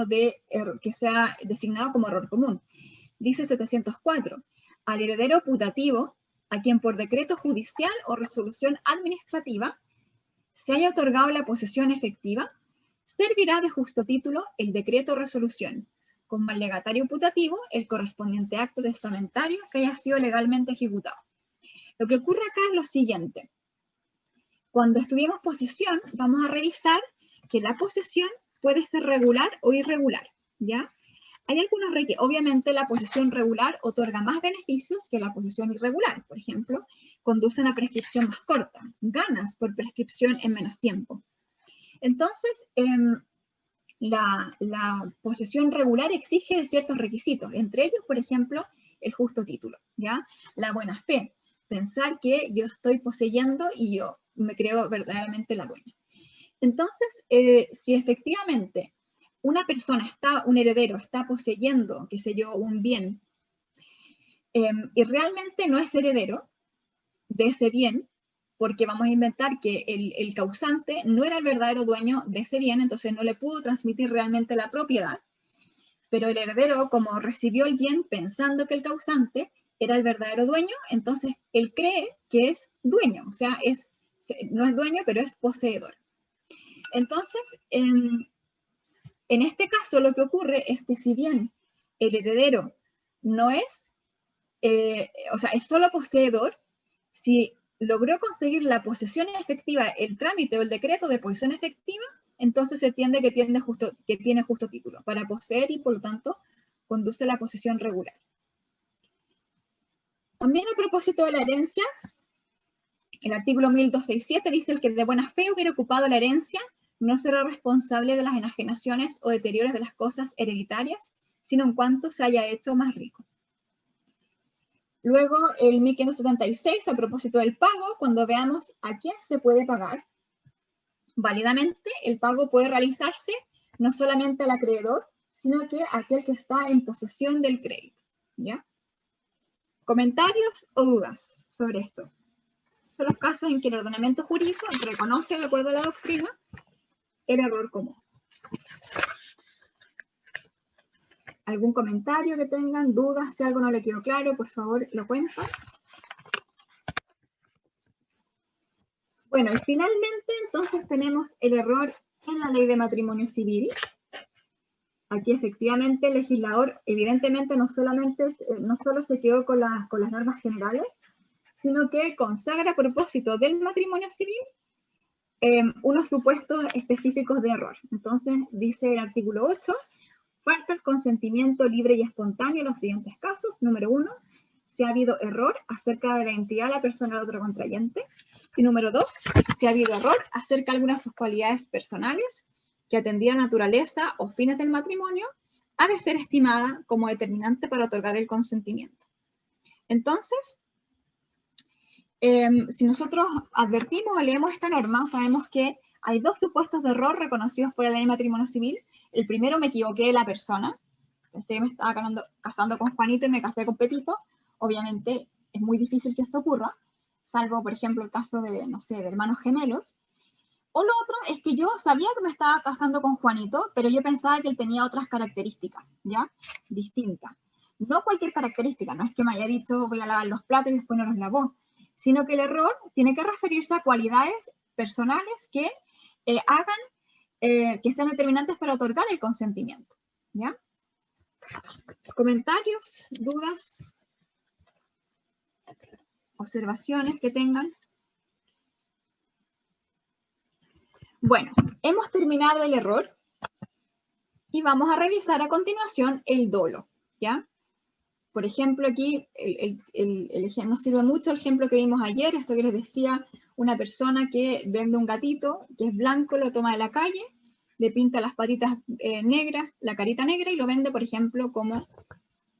que sea designado como error común. Dice 704, al heredero putativo, a quien por decreto judicial o resolución administrativa se haya otorgado la posesión efectiva, servirá de justo título el decreto o resolución, como al legatario putativo el correspondiente acto testamentario que haya sido legalmente ejecutado. Lo que ocurre acá es lo siguiente. Cuando estudiemos posesión, vamos a revisar que la posesión puede ser regular o irregular, ¿ya? Hay algunos requisitos. Obviamente la posesión regular otorga más beneficios que la posesión irregular. Por ejemplo, conduce a una prescripción más corta. Ganas por prescripción en menos tiempo. Entonces, la posesión regular exige ciertos requisitos. Entre ellos, por ejemplo, el justo título, ¿ya? La buena fe. Pensar que yo estoy poseyendo y yo me creo verdaderamente la dueña. Entonces, si efectivamente una persona un heredero está poseyendo, qué sé yo, un bien, y realmente no es heredero de ese bien, porque vamos a inventar que el causante no era el verdadero dueño de ese bien, entonces no le pudo transmitir realmente la propiedad, pero el heredero, como recibió el bien pensando que el causante era el verdadero dueño, entonces él cree que es dueño, o sea, no es dueño, pero es poseedor. Entonces, en este caso lo que ocurre es que si bien el heredero no es, o sea, es solo poseedor, si logró conseguir la posesión efectiva, el trámite o el decreto de posesión efectiva, entonces se entiende que tiene justo título para poseer y por lo tanto conduce la posesión regular. También a propósito de la herencia, el artículo 1267 dice: el que de buena fe hubiera ocupado la herencia no será responsable de las enajenaciones o deterioros de las cosas hereditarias, sino en cuanto se haya hecho más rico. Luego, el 1576, a propósito del pago, cuando veamos a quién se puede pagar válidamente, el pago puede realizarse no solamente al acreedor, sino que a aquel que está en posesión del crédito, ¿ya? ¿Comentarios o dudas sobre esto? Son los casos en que el ordenamiento jurídico reconoce, de acuerdo a la doctrina, el error común. ¿Algún comentario que tengan? ¿Dudas? Si algo no le quedó claro, por favor, lo cuentan. Bueno, y finalmente, entonces, tenemos el error en la ley de matrimonio civil. Aquí, efectivamente, el legislador, evidentemente, no solo se quedó con las normas generales, sino que consagra a propósito del matrimonio civil unos supuestos específicos de error. Entonces, dice el artículo 8, falta el consentimiento libre y espontáneo en los siguientes casos. Número 1, si ha habido error acerca de la identidad de la persona del otro contrayente. Y número 2, si ha habido error acerca de algunas de sus cualidades personales que atendían a naturaleza o fines del matrimonio, ha de ser estimada como determinante para otorgar el consentimiento. Entonces, si nosotros advertimos o leemos esta norma, sabemos que hay dos supuestos de error reconocidos por la ley de matrimonio civil. El primero, me equivoqué de la persona. Pensé que me estaba casando con Juanito y me casé con Pepito. Obviamente es muy difícil que esto ocurra, salvo, por ejemplo, el caso de, no sé, de hermanos gemelos. O lo otro es que yo sabía que me estaba casando con Juanito, pero yo pensaba que él tenía otras características, ¿ya? Distintas. No cualquier característica, no es que me haya dicho voy a lavar los platos y después no los lavó, sino que el error tiene que referirse a cualidades personales que que sean determinantes para otorgar el consentimiento, ¿ya? ¿Comentarios, dudas, observaciones que tengan? Bueno, hemos terminado el error y vamos a revisar a continuación el dolo, ¿ya? Por ejemplo, aquí nos sirve mucho el ejemplo que vimos ayer, esto que les decía, una persona que vende un gatito que es blanco, lo toma de la calle, le pinta las patitas negras, la carita negra y lo vende, por ejemplo, como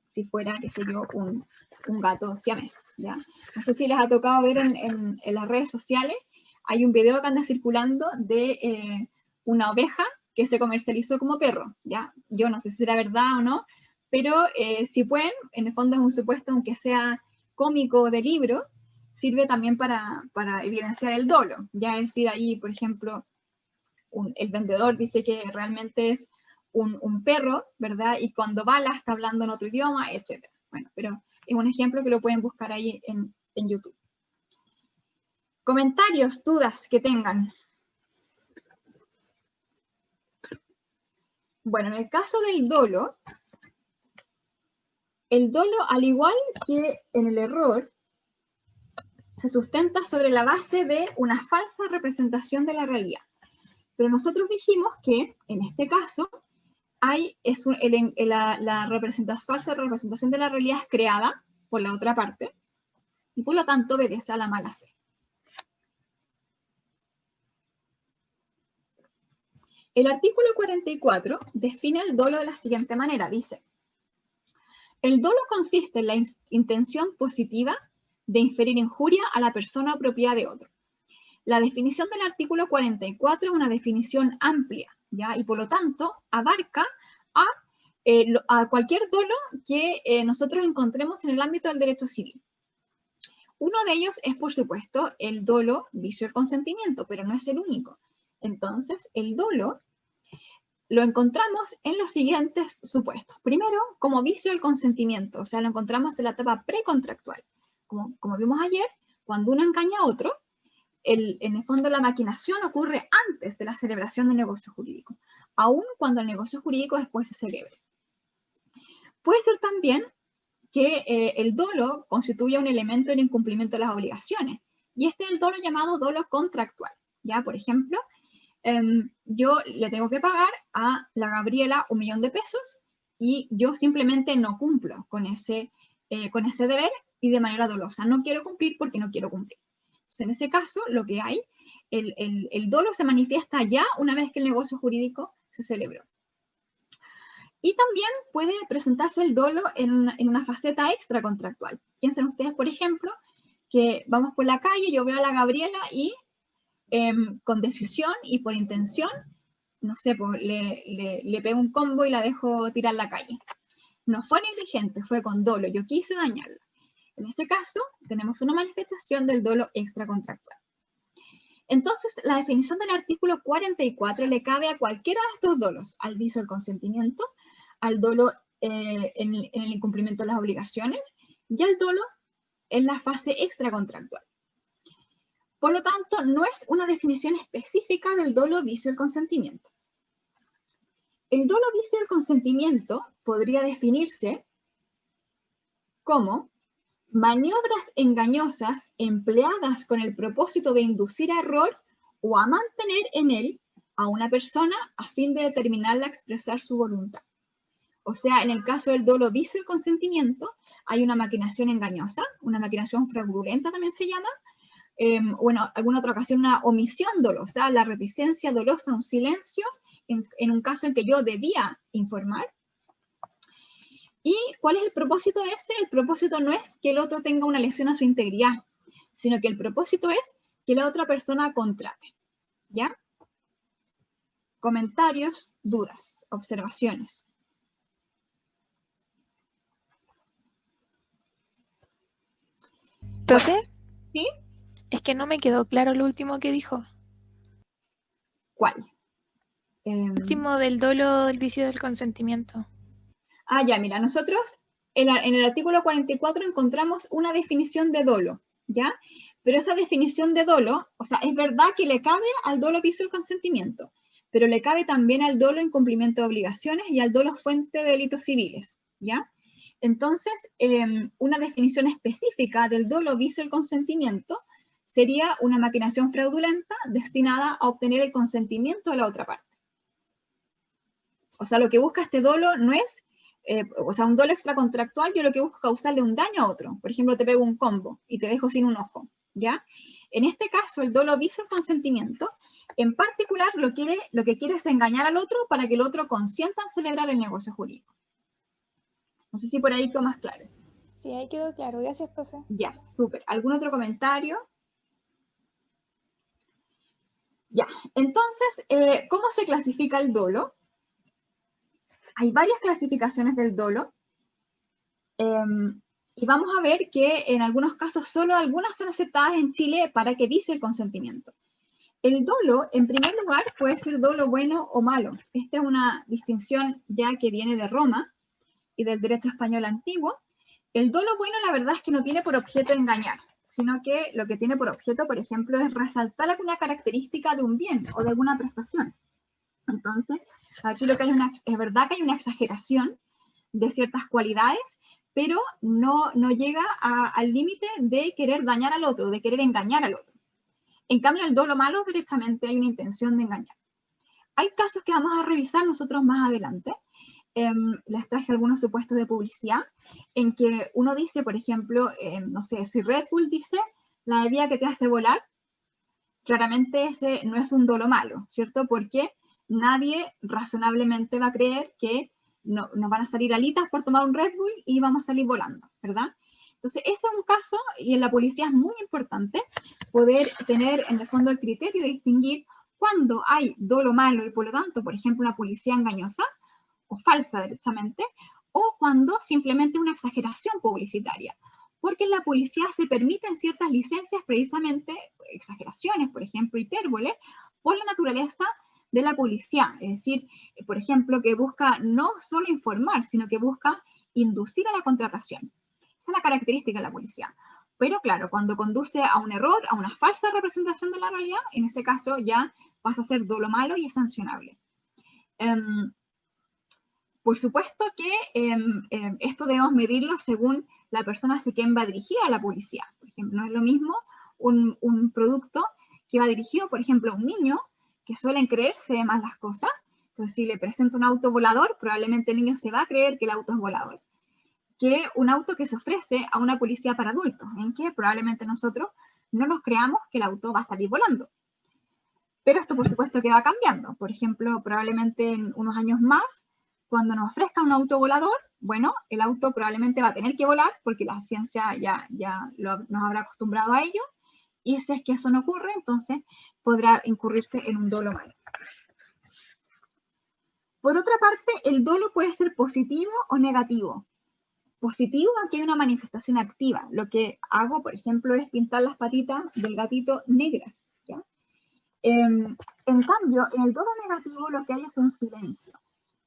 si fuera, qué sé yo, un gato siamés, ¿ya? No sé si les ha tocado ver en las redes sociales, hay un video que anda circulando de una oveja que se comercializó como perro, ¿ya? Yo no sé si será verdad o no, pero si pueden, en el fondo es un supuesto, aunque sea cómico de libro, sirve también para evidenciar el dolo, ya es decir, ahí, por ejemplo, el vendedor dice que realmente es un perro, ¿verdad? Y cuando Bala está hablando en otro idioma, etc. Bueno, pero es un ejemplo que lo pueden buscar ahí en YouTube. Comentarios, dudas que tengan. Bueno, en el caso del dolo, al igual que en el error, se sustenta sobre la base de una falsa representación de la realidad. Pero nosotros dijimos que, en este caso, la falsa representación de la realidad es creada por la otra parte, y por lo tanto obedece a la mala fe. El artículo 44 define el dolo de la siguiente manera, dice: el dolo consiste en la intención positiva de inferir injuria a la persona o propiedad de otro. La definición del artículo 44 es una definición amplia, ¿ya? Y por lo tanto abarca a cualquier dolo que nosotros encontremos en el ámbito del derecho civil. Uno de ellos es, por supuesto, el dolo, vicio del consentimiento, pero no es el único. Entonces, el dolo lo encontramos en los siguientes supuestos. Primero, como vicio del consentimiento, o sea, lo encontramos en la etapa precontractual. Como vimos ayer, cuando uno engaña a otro, en el fondo la maquinación ocurre antes de la celebración del negocio jurídico, aun cuando el negocio jurídico después se celebre. Puede ser también que el dolo constituya un elemento del incumplimiento de las obligaciones, y este es el dolo llamado dolo contractual. ¿Ya? Por ejemplo, yo le tengo que pagar a la Gabriela 1.000.000 de pesos y yo simplemente no cumplo con ese deber y de manera dolosa. No quiero cumplir porque no quiero cumplir. Entonces, en ese caso, lo que hay, el dolo se manifiesta ya una vez que el negocio jurídico se celebró. Y también puede presentarse el dolo en una faceta extracontractual. Piensen ustedes, por ejemplo, que vamos por la calle, yo veo a la Gabriela y con decisión y por intención, no sé, pues, le pego un combo y la dejo tirar a la calle. No fue negligente, fue con dolo, yo quise dañarla. En ese caso, tenemos una manifestación del dolo extracontractual. Entonces, la definición del artículo 44 le cabe a cualquiera de estos dolos, al vicio del consentimiento, al dolo en el incumplimiento de las obligaciones y al dolo en la fase extracontractual. Por lo tanto, no es una definición específica del dolo vicio del consentimiento. El dolo vicio del consentimiento podría definirse como maniobras engañosas empleadas con el propósito de inducir a error o a mantener en él a una persona a fin de determinarla a expresar su voluntad. O sea, en el caso del dolo vicio del consentimiento, hay una maquinación engañosa, una maquinación fraudulenta también se llama, o en alguna otra ocasión una omisión dolosa, la reticencia dolosa, un silencio, en un caso en que yo debía informar. ¿Y cuál es el propósito de ese? El propósito no es que el otro tenga una lesión a su integridad, sino que el propósito es que la otra persona contrate. ¿Ya? Comentarios, dudas, observaciones. ¿Profe? Bueno, ¿sí? Es que no me quedó claro lo último que dijo. ¿Cuál? El último del dolo del vicio del consentimiento. Ya, mira, nosotros en el artículo 44 encontramos una definición de dolo, ¿ya? Pero esa definición de dolo, o sea, es verdad que le cabe al dolo vicio del consentimiento, pero le cabe también al dolo incumplimiento de obligaciones y al dolo fuente de delitos civiles, ¿ya? Entonces, una definición específica del dolo vicio del consentimiento sería una maquinación fraudulenta destinada a obtener el consentimiento de la otra parte. O sea, lo que busca este dolo no es, un dolo extracontractual, yo lo que busco es causarle un daño a otro. Por ejemplo, te pego un combo y te dejo sin un ojo, ¿ya? En este caso, el dolo vicio del consentimiento, en particular, lo que quiere es engañar al otro para que el otro consienta en celebrar el negocio jurídico. No sé si por ahí quedó más claro. Sí, ahí quedó claro. Gracias, profe. Ya, súper. ¿Algún otro comentario? Ya, entonces, ¿cómo se clasifica el dolo? Hay varias clasificaciones del dolo. Y vamos a ver que en algunos casos solo algunas son aceptadas en Chile para que vice el consentimiento. El dolo, en primer lugar, puede ser dolo bueno o malo. Esta es una distinción ya que viene de Roma y del derecho español antiguo. El dolo bueno, la verdad es que no tiene por objeto engañar, sino que lo que tiene por objeto, por ejemplo, es resaltar alguna característica de un bien o de alguna prestación. Entonces, aquí lo que hay es verdad que hay una exageración de ciertas cualidades, pero no llega al límite de querer dañar al otro, de querer engañar al otro. En cambio, el dolo malo, directamente hay una intención de engañar. Hay casos que vamos a revisar nosotros más adelante. Les traje algunos supuestos de publicidad en que uno dice, por ejemplo, no sé, si Red Bull dice la bebida que te hace volar, claramente ese no es un dolo malo, ¿cierto? Porque nadie razonablemente va a creer que nos van a salir alitas por tomar un Red Bull y vamos a salir volando, ¿verdad? Entonces, ese es un caso, y en la policía es muy importante poder tener en el fondo el criterio de distinguir cuando hay dolo malo y por lo tanto, por ejemplo, una policía engañosa o falsa directamente, o cuando simplemente una exageración publicitaria. Porque en la policía se permiten ciertas licencias, precisamente exageraciones, por ejemplo, hipérbole, por la naturaleza de la policía. Es decir, por ejemplo, que busca no solo informar, sino que busca inducir a la contratación. Esa es la característica de la policía. Pero claro, cuando conduce a un error, a una falsa representación de la realidad, en ese caso ya pasa a ser dolo malo y es sancionable. Por supuesto que esto debemos medirlo según la persona hacia quien va dirigida a la policía. Por ejemplo, no es lo mismo un producto que va dirigido, por ejemplo, a un niño, que suelen creerse más las cosas. Entonces, si le presento un auto volador, probablemente el niño se va a creer que el auto es volador, que un auto que se ofrece a una policía para adultos, en que probablemente nosotros no nos creamos que el auto va a salir volando. Pero esto, por supuesto, que va cambiando. Por ejemplo, probablemente en unos años más, cuando nos ofrezca un auto volador, bueno, el auto probablemente va a tener que volar porque la ciencia ya nos habrá acostumbrado a ello, y si es que eso no ocurre, entonces podrá incurrirse en un dolo malo. Por otra parte, el dolo puede ser positivo o negativo. Positivo, aquí hay una manifestación activa. Lo que hago, por ejemplo, es pintar las patitas del gatito negras, ¿ya? En cambio, en el dolo negativo lo que hay es un silencio.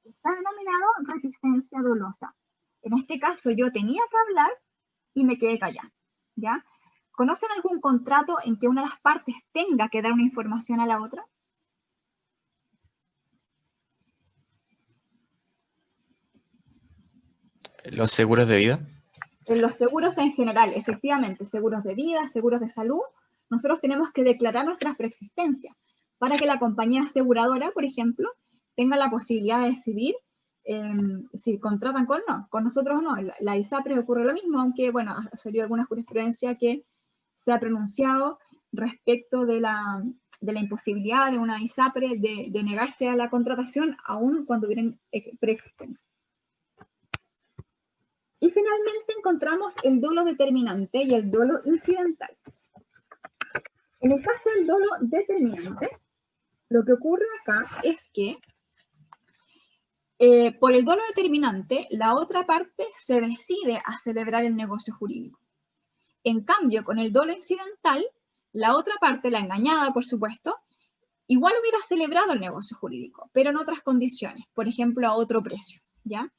Está denominado reticencia dolosa. En este caso yo tenía que hablar y me quedé callada, ¿ya? ¿Conocen algún contrato en que una de las partes tenga que dar una información a la otra? ¿Los seguros de vida? En los seguros en general, efectivamente, seguros de vida, seguros de salud, nosotros tenemos que declarar nuestra preexistencia para que la compañía aseguradora, por ejemplo, tenga la posibilidad de decidir si contratan con nosotros o no. La ISAPRE ocurre lo mismo, aunque, bueno, ha salido alguna jurisprudencia que se ha pronunciado respecto de la imposibilidad de una ISAPRE de negarse a la contratación aún cuando hubieran preexistencia. Y finalmente encontramos el dolo determinante y el dolo incidental. En el caso del dolo determinante, lo que ocurre acá es que por el dolo determinante, la otra parte se decide a celebrar el negocio jurídico. En cambio, con el dolo incidental, la otra parte, la engañada, por supuesto, igual hubiera celebrado el negocio jurídico, pero en otras condiciones, por ejemplo, a otro precio, ¿ya?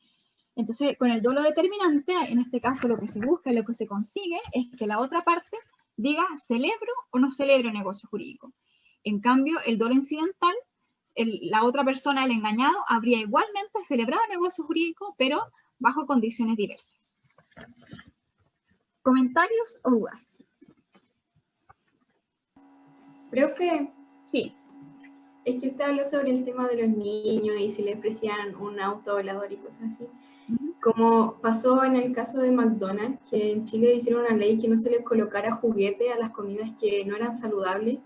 Entonces, con el dolo determinante, en este caso lo que se busca y lo que se consigue es que la otra parte diga celebro o no celebro el negocio jurídico. En cambio, el dolo incidental, la otra persona, el engañado, habría igualmente celebrado el negocio jurídico, pero bajo condiciones diversas. ¿Comentarios o dudas? Profe. Sí. Es que usted habló sobre el tema de los niños y si le ofrecían un auto volador y cosas así. Como pasó en el caso de McDonald's, que en Chile hicieron una ley que no se les colocara juguete a las comidas que no eran saludables.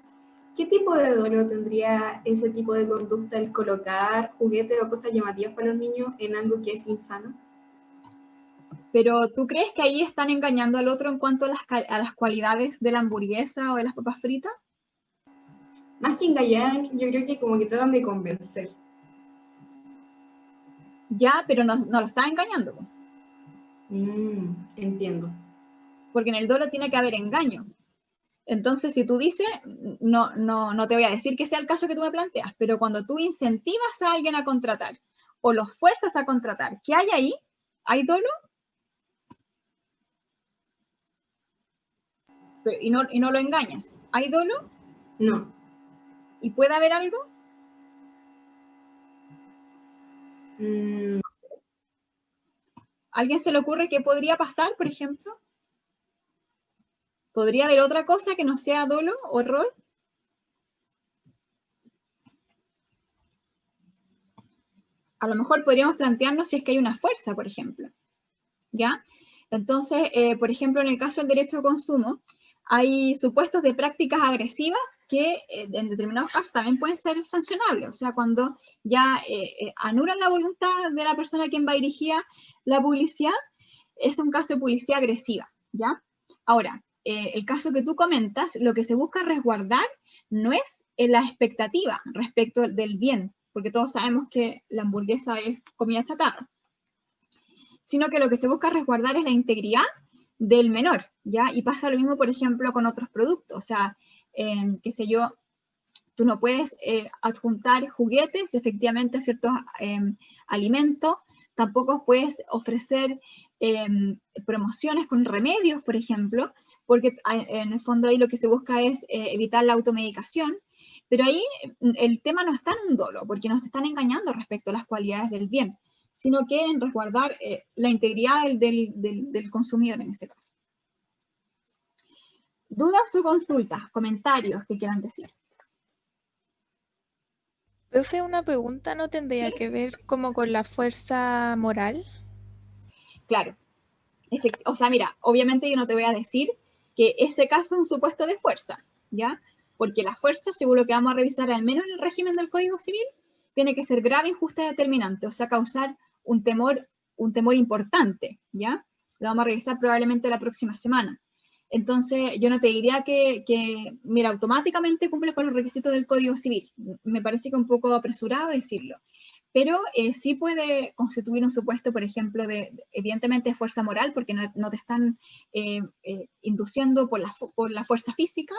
¿Qué tipo de dolo tendría ese tipo de conducta, el colocar juguetes o cosas llamativas para los niños en algo que es insano? Pero ¿tú crees que ahí están engañando al otro en cuanto a las cualidades de la hamburguesa o de las papas fritas? Más que engañar, yo creo que como que tratan de convencer. Ya, pero no lo están engañando. Entiendo. Porque en el dolo tiene que haber engaño. Entonces, si tú dices, no te voy a decir que sea el caso que tú me planteas, pero cuando tú incentivas a alguien a contratar o los fuerzas a contratar, ¿qué hay ahí? ¿Hay dolo? Pero, y no lo engañas. ¿Hay dolo? No. ¿Y puede haber algo? No sé. ¿A alguien se le ocurre qué podría pasar, por ejemplo? ¿Podría haber otra cosa que no sea dolo o error? A lo mejor podríamos plantearnos si es que hay una fuerza, por ejemplo. ¿Ya? Entonces, por ejemplo, en el caso del derecho de consumo, hay supuestos de prácticas agresivas que en determinados casos también pueden ser sancionables. O sea, cuando ya anulan la voluntad de la persona a quien va dirigida la publicidad, es un caso de publicidad agresiva, ¿ya? Ahora, el caso que tú comentas, lo que se busca resguardar no es la expectativa respecto del bien, porque todos sabemos que la hamburguesa es comida chatarra, sino que lo que se busca resguardar es la integridad del menor, ¿ya? Y pasa lo mismo, por ejemplo, con otros productos, o sea, qué sé yo, tú no puedes adjuntar juguetes, efectivamente, a ciertos alimentos, tampoco puedes ofrecer promociones con remedios, por ejemplo, porque en el fondo ahí lo que se busca es evitar la automedicación, pero ahí el tema no está en un dolo, porque nos están engañando respecto a las cualidades del bien, sino que en resguardar la integridad del consumidor en este caso. ¿Dudas o consultas, comentarios que quieran decir? Profe, una pregunta, ¿no tendría ¿Sí? que ver como con la fuerza moral? Claro. O sea, mira, obviamente yo no te voy a decir que ese caso es un supuesto de fuerza, ¿ya? Porque la fuerza, según lo que vamos a revisar al menos en el régimen del Código Civil, tiene que ser grave, injusta y determinante, o sea, causar un temor importante, ¿ya? Lo vamos a revisar probablemente la próxima semana. Entonces, yo no te diría mira, automáticamente cumple con los requisitos del Código Civil. Me parece que un poco apresurado decirlo. Pero sí puede constituir un supuesto, por ejemplo, evidentemente de fuerza moral, porque no te están induciendo por la fuerza física,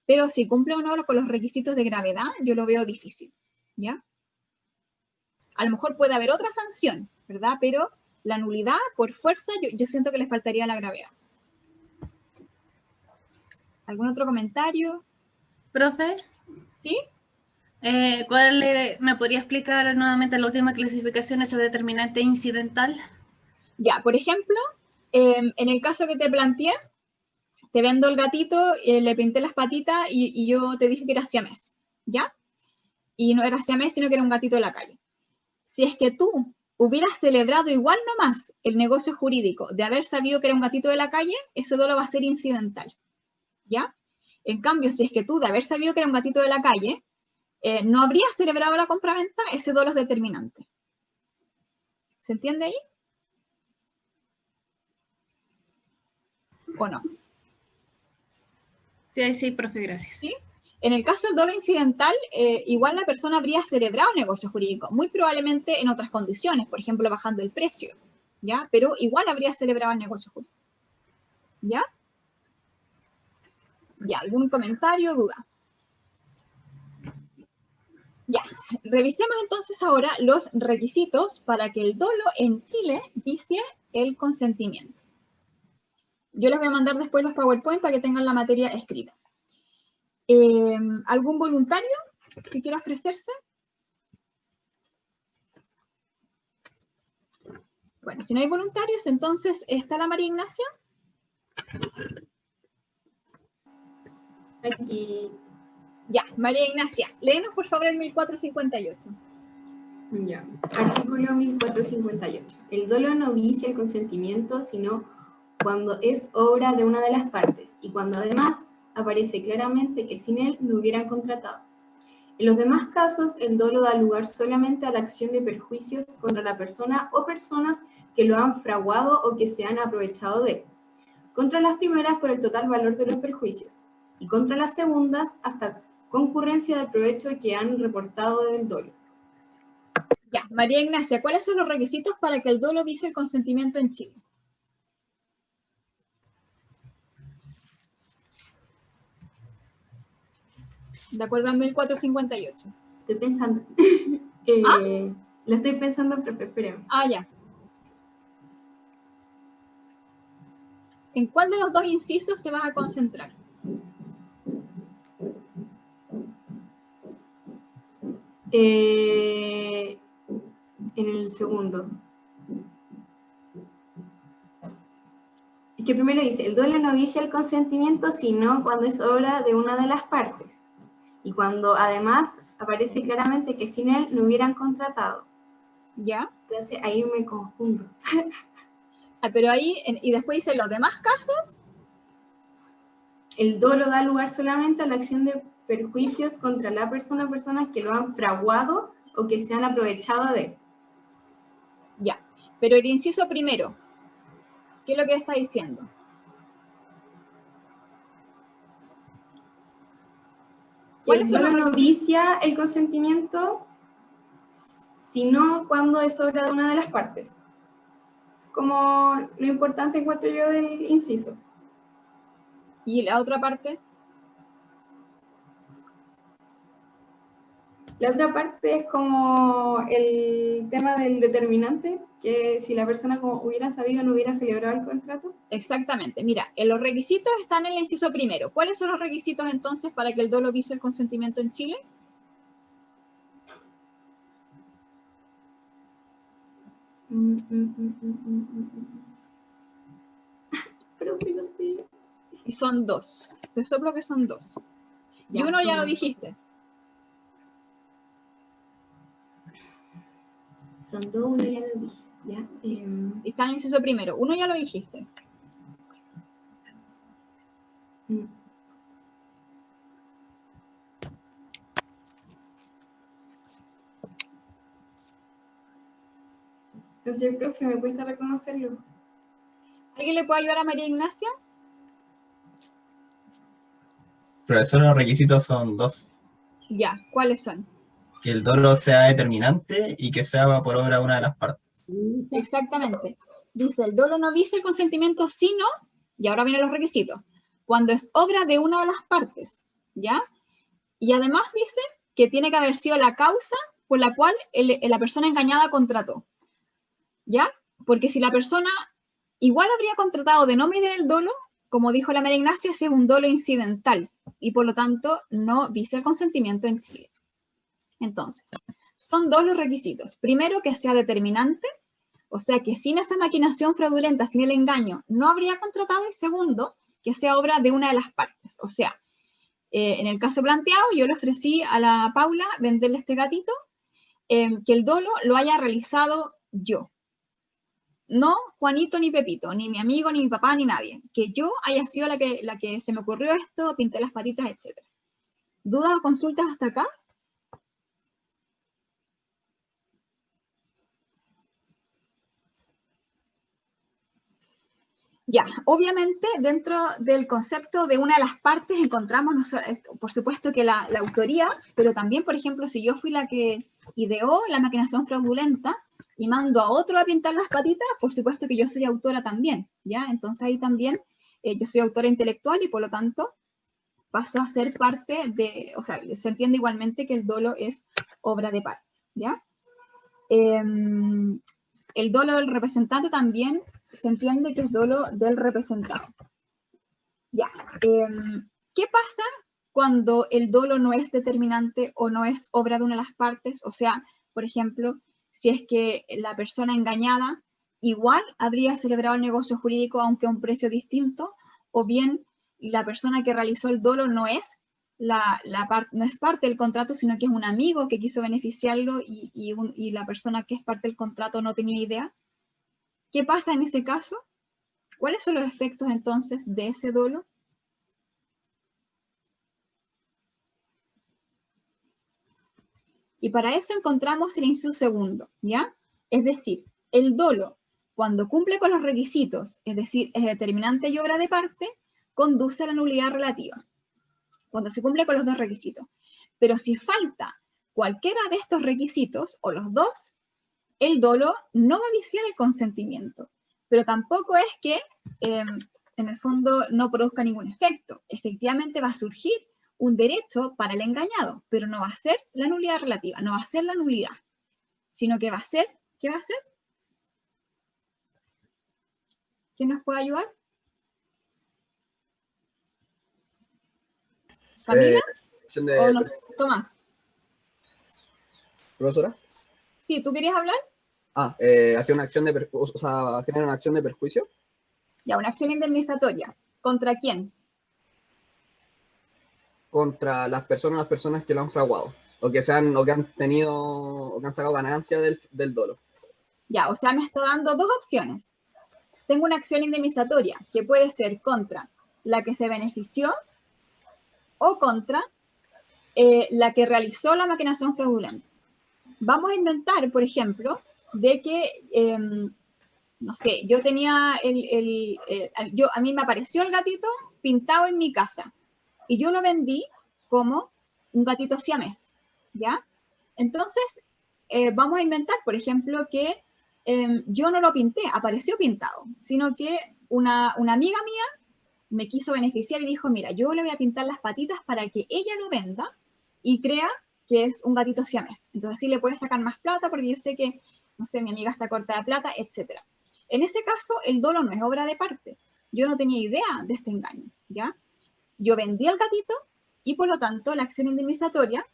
pero si cumple o no con los requisitos de gravedad, yo lo veo difícil, ¿ya? A lo mejor puede haber otra sanción, ¿verdad? Pero la nulidad por fuerza, yo siento que le faltaría la gravedad. ¿Algún otro comentario? Profe, ¿Sí? ¿me podría explicar nuevamente la última clasificación, esa determinante incidental? Ya, por ejemplo, en el caso que te planteé, te vendo el gatito, le pinté las patitas y yo te dije que era siamés, ¿ya? Y no era siamés, sino que era un gatito de la calle. Si es que tú hubieras celebrado igual nomás el negocio jurídico de haber sabido que era un gatito de la calle, ese dolo va a ser incidental, ¿ya? En cambio, si es que tú de haber sabido que era un gatito de la calle, no habrías celebrado la compraventa, ese dolo es determinante. ¿Se entiende ahí? ¿O no? Sí, profe, gracias. ¿Sí? En el caso del dolo incidental, igual la persona habría celebrado un negocio jurídico, muy probablemente en otras condiciones, por ejemplo, bajando el precio, ¿ya? Pero igual habría celebrado el negocio jurídico, ¿ya? ¿Ya? ¿Algún comentario o duda? Ya, revisemos entonces ahora los requisitos para que el dolo en Chile vicie el consentimiento. Yo les voy a mandar después los PowerPoint para que tengan la materia escrita. ¿Algún voluntario que quiera ofrecerse? Bueno, si no hay voluntarios, entonces está la María Ignacia. Aquí. Ya, María Ignacia, léenos por favor el 1458. Ya. Artículo 1458. El dolo no vicia el consentimiento, sino cuando es obra de una de las partes y cuando además aparece claramente que sin él no hubieran contratado. En los demás casos, el dolo da lugar solamente a la acción de perjuicios contra la persona o personas que lo han fraguado o que se han aprovechado de él. Contra las primeras por el total valor de los perjuicios y contra las segundas hasta concurrencia del provecho que han reportado del dolo. Ya, María Ignacia, ¿cuáles son los requisitos para que el dolo vicie el consentimiento en Chile? de acuerdo a 1458. Estoy pensando. Lo estoy pensando, pero espérame. Ya. ¿En cuál de los dos incisos te vas a concentrar? En el segundo. Es que primero dice, el dolo no vicia el consentimiento, sino cuando es obra de una de las partes. Y cuando además aparece claramente que sin él no hubieran contratado. ¿Ya? Entonces ahí me confundo. Pero ahí, y después dice los demás casos. El dolo da lugar solamente a la acción de perjuicios contra la persona o personas que lo han fraguado o que se han aprovechado de él. Ya, pero el inciso primero, ¿qué es lo que está diciendo? Que el dolo no vicia el consentimiento, sino cuando es obra de una de las partes. Es como lo importante encuentro yo del inciso. ¿Y la otra parte? La otra parte es como el tema del determinante, que si la persona como hubiera sabido no hubiera celebrado el contrato. Exactamente. Mira, los requisitos están en el inciso primero. ¿Cuáles son los requisitos entonces para que el dolo vicie el consentimiento en Chile? Pero no sé. Y son dos. Te soplo que son dos. Y uno ya lo dijiste. Son dos, uno ya lo dije. ¿Ya? Está en el inciso primero. Uno ya lo dijiste. Entonces, profe, ¿me cuesta reconocerlo? ¿Alguien le puede ayudar a María Ignacia? Profesor, los requisitos son dos. Ya, ¿cuáles son? Que el dolo sea determinante y que sea por obra de una de las partes. Exactamente. Dice, el dolo no vicia el consentimiento sino, y ahora vienen los requisitos, cuando es obra de una de las partes, ¿ya? Y además dice que tiene que haber sido la causa por la cual la persona engañada contrató, ¿ya? Porque si la persona igual habría contratado de no medir el dolo, como dijo la María Ignacia, ese es un dolo incidental, y por lo tanto no vicia el consentimiento en Chile. Entonces, son dos los requisitos. Primero, que sea determinante, o sea, que sin esa maquinación fraudulenta, sin el engaño, no habría contratado. Y segundo, que sea obra de una de las partes. O sea, en el caso planteado, yo le ofrecí a la Paula venderle este gatito, que el dolo lo haya realizado yo. No Juanito ni Pepito, ni mi amigo, ni mi papá, ni nadie. Que yo haya sido la que se me ocurrió esto, pinté las patitas, etc. ¿Dudas o consultas hasta acá? Ya, obviamente dentro del concepto de una de las partes encontramos, por supuesto, que la autoría, pero también, por ejemplo, si yo fui la que ideó la maquinación fraudulenta y mando a otro a pintar las patitas, por supuesto que yo soy autora también, ¿ya? Entonces ahí también yo soy autora intelectual y por lo tanto paso a ser parte de, o sea, se entiende igualmente que el dolo es obra de parte, ¿ya? El dolo del representante también se entiende que es dolo del representado. Ya. ¿Qué pasa cuando el dolo no es determinante o no es obra de una de las partes? O sea, por ejemplo, si es que la persona engañada igual habría celebrado el negocio jurídico aunque a un precio distinto, o bien la persona que realizó el dolo no es no es parte del contrato, sino que es un amigo que quiso beneficiarlo y la persona que es parte del contrato no tenía idea. ¿Qué pasa en ese caso? ¿Cuáles son los efectos entonces de ese dolo? Y para eso encontramos el inciso segundo, ¿ya? Es decir, el dolo, cuando cumple con los requisitos, es decir, es determinante y obra de parte, conduce a la nulidad relativa, cuando se cumple con los dos requisitos. Pero si falta cualquiera de estos requisitos, o los dos, el dolo no va a viciar el consentimiento, pero tampoco es que en el fondo no produzca ningún efecto. Efectivamente va a surgir un derecho para el engañado, pero no va a ser la nulidad relativa, no va a ser la nulidad, sino que va a ser, ¿qué va a ser? ¿Quién nos puede ayudar? ¿Camila? ¿O no sé, Tomás? ¿Profesora? Sí, ¿tú querías hablar? Hacer una acción de o sea, generar una acción de perjuicio. Ya, una acción indemnizatoria. ¿Contra quién? Contra las personas que lo han fraguado, o que han tenido, o que han sacado ganancia del dolo. Ya, o sea, me está dando dos opciones. Tengo una acción indemnizatoria que puede ser contra la que se benefició o contra la que realizó la maquinación fraudulenta. Vamos a inventar, por ejemplo, de que, no sé, yo tenía a mí me apareció el gatito pintado en mi casa y yo lo vendí como un gatito siamés, ¿ya? Entonces, vamos a inventar, por ejemplo, que yo no lo pinté, apareció pintado, sino que una amiga mía me quiso beneficiar y dijo, mira, yo le voy a pintar las patitas para que ella lo venda y crea que es un gatito siamés. Entonces así le puede sacar más plata porque yo sé que, no sé, mi amiga está corta de plata, etc. En ese caso, el dolo no es obra de parte. Yo no tenía idea de este engaño, ¿ya? Yo vendí al gatito y por lo tanto la acción indemnizatoria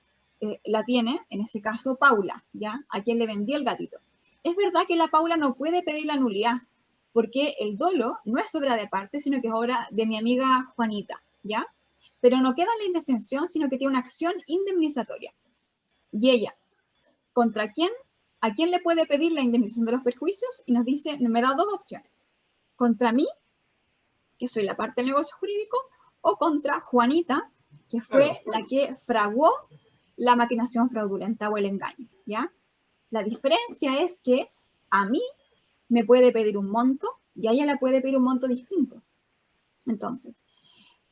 la tiene, en ese caso, Paula, ¿ya? A quien le vendí el gatito. Es verdad que la Paula no puede pedir la nulidad, porque el dolo no es obra de parte, sino que es obra de mi amiga Juanita, ¿ya? Pero no queda en la indefensión, sino que tiene una acción indemnizatoria. Y ella, ¿contra quién? ¿A quién le puede pedir la indemnización de los perjuicios? Y nos dice, me da dos opciones. Contra mí, que soy la parte del negocio jurídico, o contra Juanita, que fue la que fraguó la maquinación fraudulenta o el engaño, ¿ya? La diferencia es que a mí me puede pedir un monto y a ella le puede pedir un monto distinto. Entonces,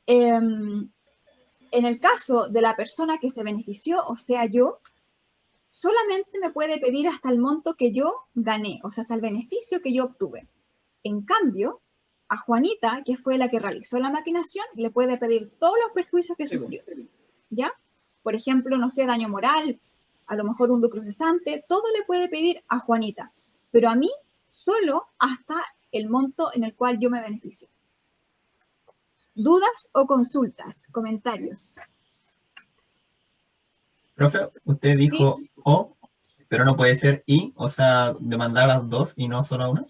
en el caso de la persona que se benefició, o sea, yo, solamente me puede pedir hasta el monto que yo gané, o sea, hasta el beneficio que yo obtuve. En cambio, a Juanita, que fue la que realizó la maquinación, le puede pedir todos los perjuicios que sufrió, ¿ya? Por ejemplo, no sé, daño moral, a lo mejor un lucro cesante, todo le puede pedir a Juanita, pero a mí solo hasta el monto en el cual yo me beneficio. ¿Dudas o consultas? Comentarios. Profe, usted dijo ¿Sí? o, pero no puede ser y, o sea, demandar a las dos y no solo a una.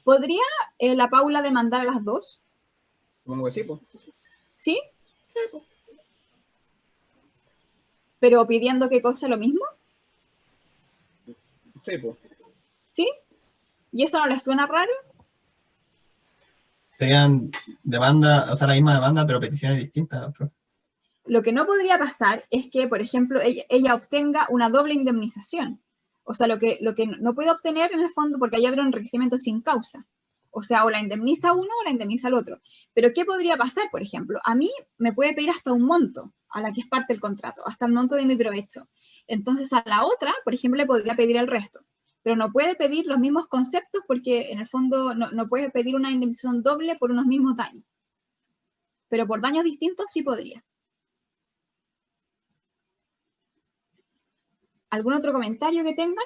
¿Podría la Paula demandar a las dos? Supongo que sí, pues. ¿Sí? Sí, pues. ¿Pero pidiendo qué cosa, lo mismo? Sí, pues. ¿Sí? ¿Y eso no les suena raro? Serían demanda, o sea, la misma demanda, pero peticiones distintas, profe. Lo que no podría pasar es que, por ejemplo, ella obtenga una doble indemnización. O sea, lo que no puede obtener en el fondo, porque ahí habrá un enriquecimiento sin causa. O sea, o la indemniza uno o la indemniza el otro. Pero ¿qué podría pasar, por ejemplo? A mí me puede pedir hasta un monto, a la que es parte del contrato, hasta el monto de mi provecho. Entonces a la otra, por ejemplo, le podría pedir el resto. Pero no puede pedir los mismos conceptos porque en el fondo no puede pedir una indemnización doble por unos mismos daños. Pero por daños distintos sí podría. ¿Algún otro comentario que tengan?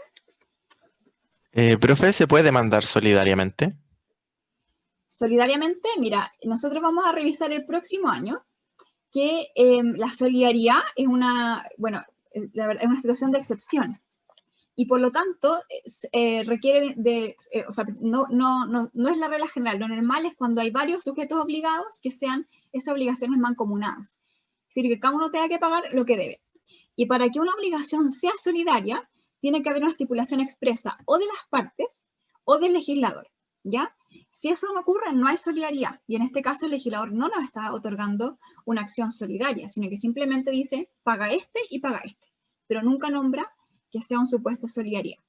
Profe, ¿se puede demandar solidariamente? Solidariamente, mira, nosotros vamos a revisar el próximo año que la solidaridad es una, bueno, la verdad, es una situación de excepción. Y por lo tanto, requiere o sea, no es la regla general. Lo normal es cuando hay varios sujetos obligados que sean esas obligaciones mancomunadas. Es decir, que cada uno tenga que pagar lo que debe. Y para que una obligación sea solidaria, tiene que haber una estipulación expresa o de las partes o del legislador, ¿ya? Si eso no ocurre, no hay solidaridad. Y en este caso el legislador no nos está otorgando una acción solidaria, sino que simplemente dice, paga este y paga este. Pero nunca nombra que sea un supuesto de solidaridad.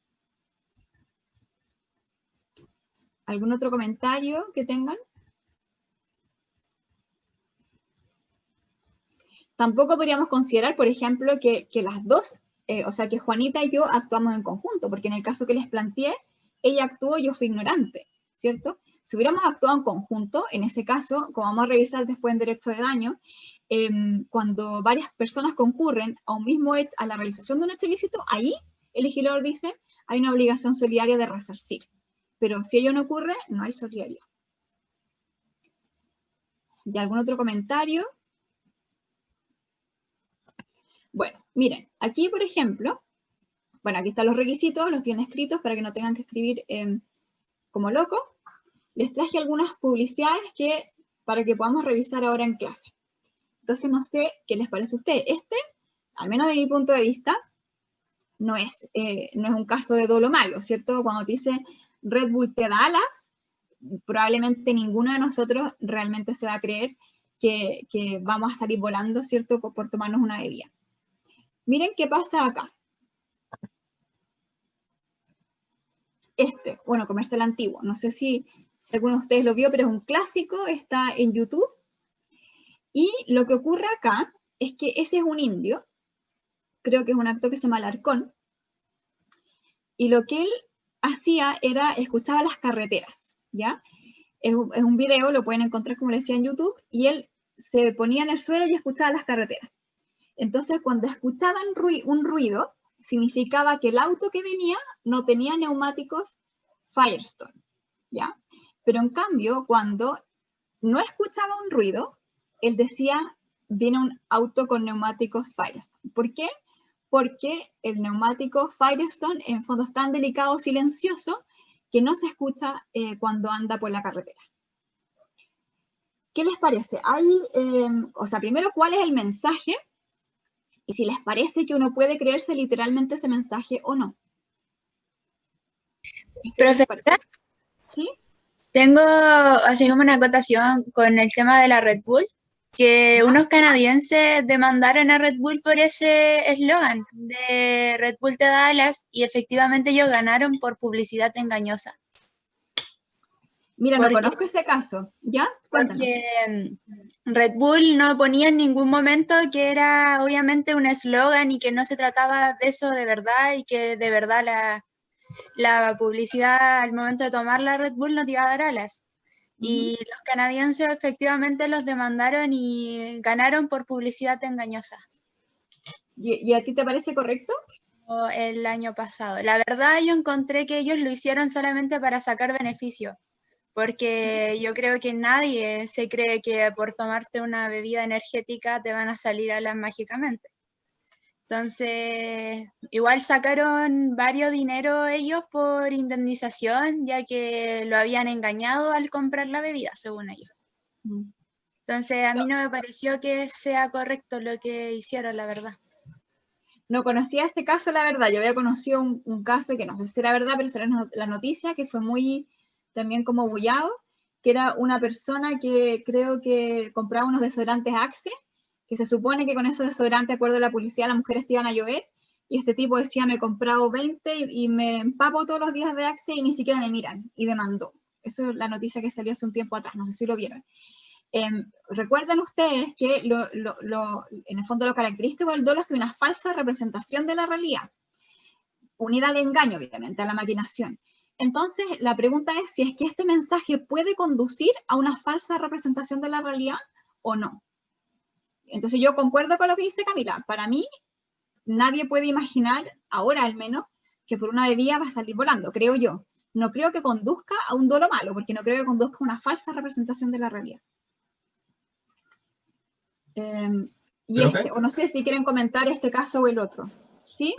¿Algún otro comentario que tengan? Tampoco podríamos considerar, por ejemplo, que las dos, o sea, que Juanita y yo actuamos en conjunto, porque en el caso que les planteé, ella actuó, yo fui ignorante, ¿cierto? Si hubiéramos actuado en conjunto, en ese caso, como vamos a revisar después en derecho de daño, cuando varias personas concurren a un mismo hecho, a la realización de un hecho ilícito, ahí el legislador dice, hay una obligación solidaria de resarcir. Pero si ello no ocurre, no hay solidaridad. ¿Y algún otro comentario? Bueno, miren, aquí por ejemplo, bueno, aquí están los requisitos, los tienen escritos para que no tengan que escribir como loco. Les traje algunas publicidades para que podamos revisar ahora en clase. Entonces no sé qué les parece a ustedes. Al menos de mi punto de vista, no es un caso de dolo malo, ¿cierto? Cuando te dice Red Bull te da alas, probablemente ninguno de nosotros realmente se va a creer que vamos a salir volando, ¿cierto? Por tomarnos una bebida. Miren qué pasa acá. Bueno, comercial antiguo. No sé si alguno de ustedes lo vio, pero es un clásico, está en YouTube. Y lo que ocurre acá es que ese es un indio, creo que es un actor que se llama Alarcón, y lo que él hacía era, escuchaba las carreteras, ¿ya? Es un video, lo pueden encontrar, como les decía, en YouTube, y él se ponía en el suelo y escuchaba las carreteras. Entonces, cuando escuchaban un ruido, significaba que el auto que venía no tenía neumáticos Firestone, ¿ya? Pero en cambio, cuando no escuchaba un ruido, él decía, viene un auto con neumáticos Firestone. ¿Por qué? Porque el neumático Firestone en fondo es tan delicado, silencioso, que no se escucha cuando anda por la carretera. ¿Qué les parece? Primero, ¿cuál es el mensaje? Y si les parece que uno puede creerse literalmente ese mensaje o no. Profesora, ¿sí? Tengo así como una acotación con el tema de la Red Bull, que unos canadienses demandaron a Red Bull por ese eslogan de Red Bull te da alas, y efectivamente ellos ganaron por publicidad engañosa. Mira, no conozco ese caso, ¿ya? Cuéntanos. Porque Red Bull no ponía en ningún momento que era obviamente un eslogan y que no se trataba de eso de verdad, y que de verdad la publicidad al momento de tomar la Red Bull no te iba a dar alas. Y los canadienses efectivamente los demandaron y ganaron por publicidad engañosa. ¿Y a ti te parece correcto? El año pasado. La verdad, yo encontré que ellos lo hicieron solamente para sacar beneficio. Porque yo creo que nadie se cree que por tomarte una bebida energética te van a salir alas mágicamente. Entonces, igual sacaron varios dinero ellos por indemnización, ya que lo habían engañado al comprar la bebida, según ellos. Entonces, a mí no me pareció que sea correcto lo que hicieron, la verdad. No conocía este caso, la verdad. Yo había conocido un caso que no sé si era verdad, pero era la noticia, que fue muy también como bullado, que era una persona que creo que compraba unos desodorantes Axe, que se supone que con esos desodorantes, de acuerdo a la policía, las mujeres te iban a llover, y este tipo decía, me he comprado 20 y me empapo todos los días de Axe y ni siquiera me miran, y demandó. Eso es la noticia que salió hace un tiempo atrás, no sé si lo vieron. Recuerden ustedes que en el fondo lo característico del dolo es que una falsa representación de la realidad, unida al engaño, obviamente, a la maquinación. Entonces, la pregunta es si es que este mensaje puede conducir a una falsa representación de la realidad o no. Entonces, yo concuerdo con lo que dice Camila. Para mí, nadie puede imaginar, ahora al menos, que por una bebida va a salir volando, creo yo. No creo que conduzca a un dolo malo, porque no creo que conduzca a una falsa representación de la realidad. O no sé si quieren comentar este caso o el otro. ¿Sí?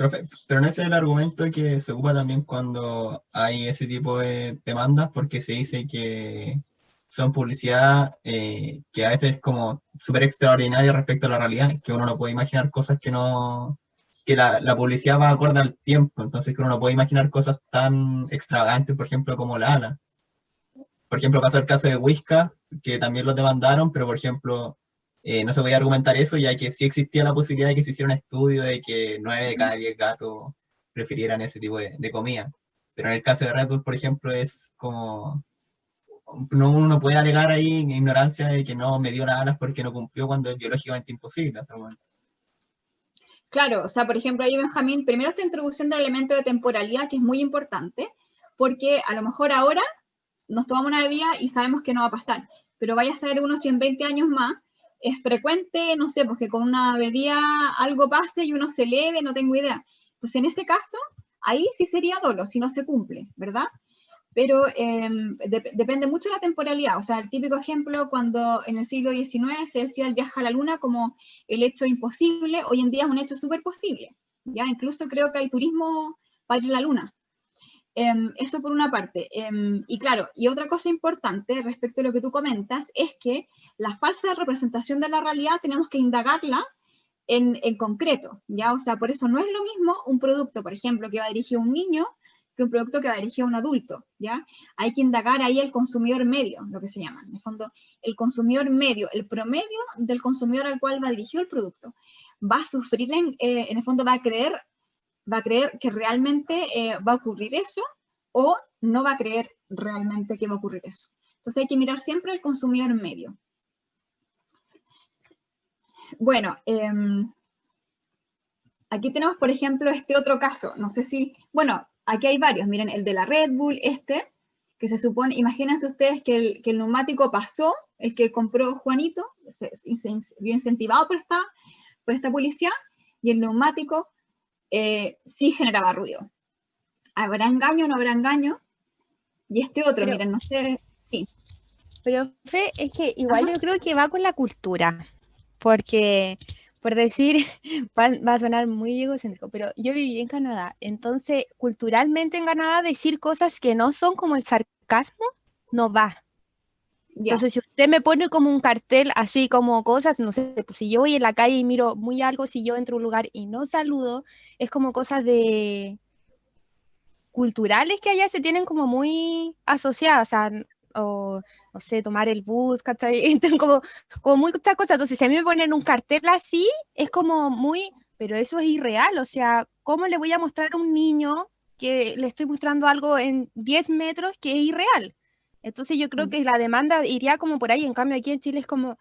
Pero no ese es el argumento que se ocupa también cuando hay ese tipo de demandas, porque se dice que son publicidad que a veces es como súper extraordinaria respecto a la realidad, que uno no puede imaginar cosas que la publicidad va acorde al tiempo, entonces que uno no puede imaginar cosas tan extravagantes, por ejemplo, como la ala. Por ejemplo, pasó el caso de Whiskas, que también los demandaron, pero por ejemplo, no se podía argumentar eso, ya que sí existía la posibilidad de que se hiciera un estudio de que 9 de cada 10 gatos prefirieran ese tipo de comida. Pero en el caso de Red Bull, por ejemplo, es como... uno puede alegar ahí en ignorancia de que no me dio las alas porque no cumplió cuando es biológicamente imposible hasta el momento. Claro, o sea, por ejemplo, ahí Benjamín, primero esta introducción del elemento de temporalidad, que es muy importante, porque a lo mejor ahora nos tomamos una bebida y sabemos que no va a pasar, pero vaya a ser uno si en 20 años más es frecuente, no sé, porque con una bebida algo pase y uno se eleve, no tengo idea. Entonces, en ese caso, ahí sí sería dolo, si no se cumple, ¿verdad? Pero depende mucho de la temporalidad. O sea, el típico ejemplo cuando en el siglo XIX se decía el viaje a la luna como el hecho imposible, hoy en día es un hecho súper posible. ¿Ya? Incluso creo que hay turismo para ir a la luna. Eso por una parte. Y claro, y otra cosa importante respecto a lo que tú comentas es que la falsa representación de la realidad tenemos que indagarla en concreto, ¿ya? O sea, por eso no es lo mismo un producto, por ejemplo, que va dirigido a un niño que un producto que va dirigido a un adulto, ¿ya? Hay que indagar ahí el consumidor medio, lo que se llama, en el fondo, el consumidor medio, el promedio del consumidor al cual va dirigido el producto. Va a sufrir, en el fondo va a creer que realmente va a ocurrir eso o no va a creer realmente que va a ocurrir eso. Entonces hay que mirar siempre el consumidor medio. Bueno, aquí tenemos, por ejemplo, este otro caso. No sé si, bueno, aquí hay varios. Miren, el de la Red Bull, que se supone, imagínense ustedes que el neumático pasó, el que compró Juanito, se vio incentivado por esta publicidad, y el neumático sí generaba ruido. ¿Habrá engaño o no habrá engaño? Y este otro, miren, no sé, sí. Pero, Fe, es que igual yo creo que va con la cultura, porque, por decir, va a sonar muy egocéntrico, pero yo viví en Canadá, entonces, culturalmente en Canadá decir cosas que no son como el sarcasmo, no va. Entonces, si usted me pone como un cartel, así como cosas, no sé, pues si yo voy en la calle y miro muy algo, si yo entro a un lugar y no saludo, es como cosas de culturales que allá se tienen como muy asociadas, o sea, o no sé, tomar el bus, ¿cachai? como muchas cosas. Entonces, si a mí me ponen un cartel así, es como muy, pero eso es irreal, o sea, ¿cómo le voy a mostrar a un niño que le estoy mostrando algo en 10 metros que es irreal? Entonces yo creo que la demanda iría como por ahí, en cambio aquí en Chile es como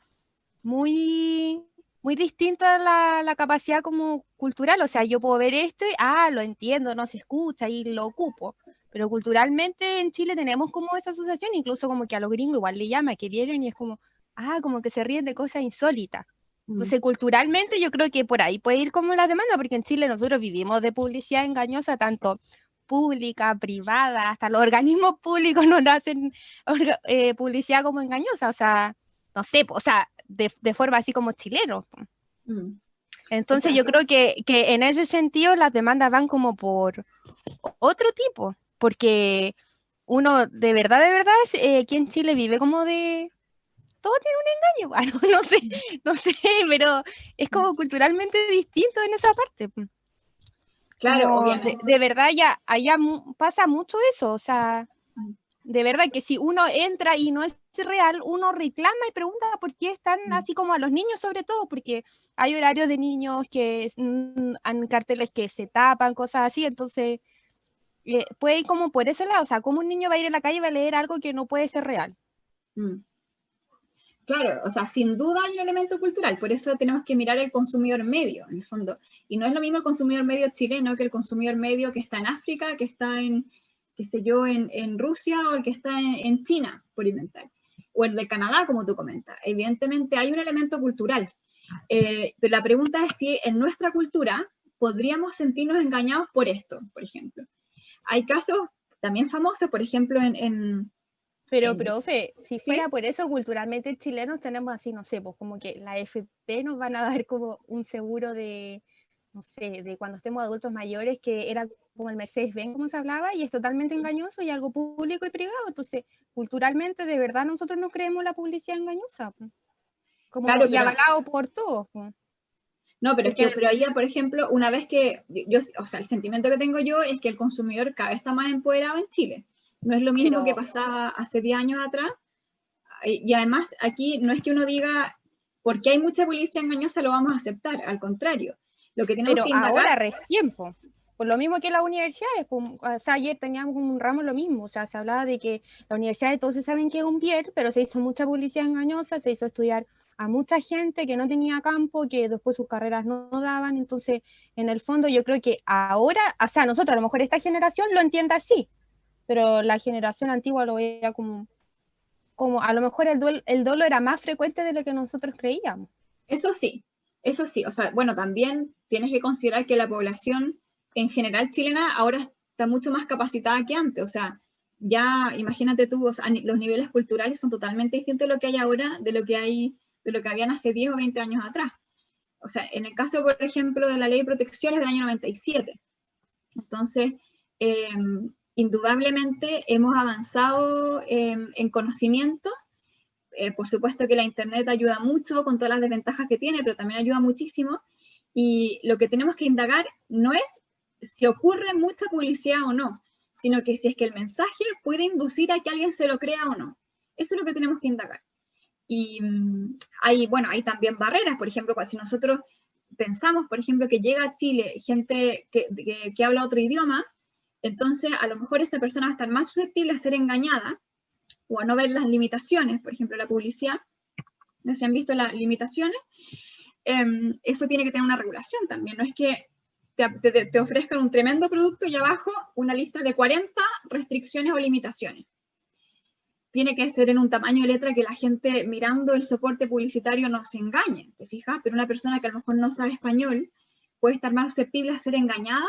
muy, muy distinta la capacidad como cultural, o sea, yo puedo ver esto y, lo entiendo, no se escucha y lo ocupo, pero culturalmente en Chile tenemos como esa asociación, incluso como que a los gringos igual le llama, que vienen y es como, como que se ríen de cosas insólitas. Entonces, culturalmente yo creo que por ahí puede ir como la demanda, porque en Chile nosotros vivimos de publicidad engañosa, tanto pública, privada, hasta los organismos públicos nos hacen publicidad como engañosa, o sea, no sé, o sea, de forma así como chileno. Entonces o sea, yo creo que en ese sentido las demandas van como por otro tipo, porque uno de verdad, aquí en Chile vive como de... Todo tiene un engaño, bueno, no sé, pero es como culturalmente distinto en esa parte. Claro, como de verdad ya allá pasa mucho eso, o sea, de verdad que si uno entra y no es real, uno reclama y pregunta por qué están así como a los niños sobre todo, porque hay horarios de niños que han carteles que se tapan, cosas así, entonces puede ir como por ese lado, o sea, como un niño va a ir a la calle y va a leer algo que no puede ser real. Claro, o sea, sin duda hay un elemento cultural, por eso tenemos que mirar el consumidor medio, en el fondo. Y no es lo mismo el consumidor medio chileno que el consumidor medio que está en África, que está en, qué sé yo, en Rusia, o el que está en China, por inventar. O el de Canadá, como tú comentas. Evidentemente hay un elemento cultural. Pero la pregunta es si en nuestra cultura podríamos sentirnos engañados por esto, por ejemplo. Hay casos también famosos, por ejemplo, Pero, profe, si fuera por eso, culturalmente chilenos tenemos así, no sé, pues como que la AFP nos van a dar como un seguro de, no sé, de cuando estemos adultos mayores, que era como el Mercedes-Benz, como se hablaba, y es totalmente engañoso y algo público y privado. Entonces, culturalmente, de verdad, nosotros no creemos la publicidad engañosa, pues. Como claro, y avalado por todos, pues. No, pero es que pero ahí, por ejemplo, una vez que o sea, el sentimiento que tengo yo es que el consumidor cada vez está más empoderado en Chile. No es lo mismo que pasaba hace 10 años atrás. Y además, aquí no es que uno diga, porque hay mucha publicidad engañosa, lo vamos a aceptar. Al contrario. Lo que tenemos que indagar... ahora recién, por lo mismo que las universidades. O sea, ayer teníamos un ramo lo mismo. O sea, se hablaba de que las universidades todos saben que es un bien, pero se hizo mucha publicidad engañosa, se hizo estudiar a mucha gente que no tenía campo, que después sus carreras no daban. Entonces, en el fondo, yo creo que ahora, o sea, nosotros, a lo mejor esta generación lo entiende así, pero la generación antigua lo veía como a lo mejor el dolo era más frecuente de lo que nosotros creíamos. Eso sí, o sea, bueno, también tienes que considerar que la población en general chilena ahora está mucho más capacitada que antes, o sea, ya imagínate tú, o sea, los niveles culturales son totalmente distintos de lo que hay ahora, de lo que habían hace 10 o 20 años atrás. O sea, en el caso, por ejemplo, de la Ley de Protección es del año 97. Entonces, indudablemente hemos avanzado en conocimiento. Por supuesto que la Internet ayuda mucho con todas las desventajas que tiene, pero también ayuda muchísimo. Y lo que tenemos que indagar no es si ocurre mucha publicidad o no, sino que si es que el mensaje puede inducir a que alguien se lo crea o no. Eso es lo que tenemos que indagar. Y hay también barreras, por ejemplo, si nosotros pensamos, por ejemplo, que llega a Chile gente que habla otro idioma, entonces a lo mejor esa persona va a estar más susceptible a ser engañada o a no ver las limitaciones, por ejemplo, la publicidad, ¿no se han visto las limitaciones? Eso tiene que tener una regulación también, no es que te ofrezcan un tremendo producto y abajo una lista de 40 restricciones o limitaciones. Tiene que ser en un tamaño de letra que la gente mirando el soporte publicitario no se engañe, ¿te fijas? Pero una persona que a lo mejor no sabe español puede estar más susceptible a ser engañada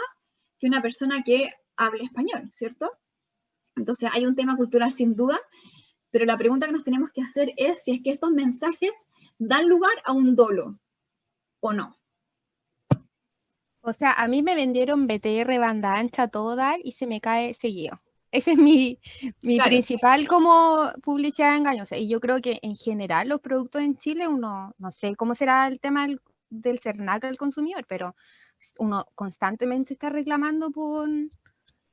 que una persona que hable español, ¿cierto? Entonces hay un tema cultural sin duda, pero la pregunta que nos tenemos que hacer es si es que estos mensajes dan lugar a un dolo o no. O sea, a mí me vendieron BTR, banda ancha, todo dar y se me cae seguido. Ese es mi claro, principal como publicidad engañosa. Y yo creo que en general los productos en Chile, uno, no sé cómo será el tema del CERNAC al consumidor, pero uno constantemente está reclamando por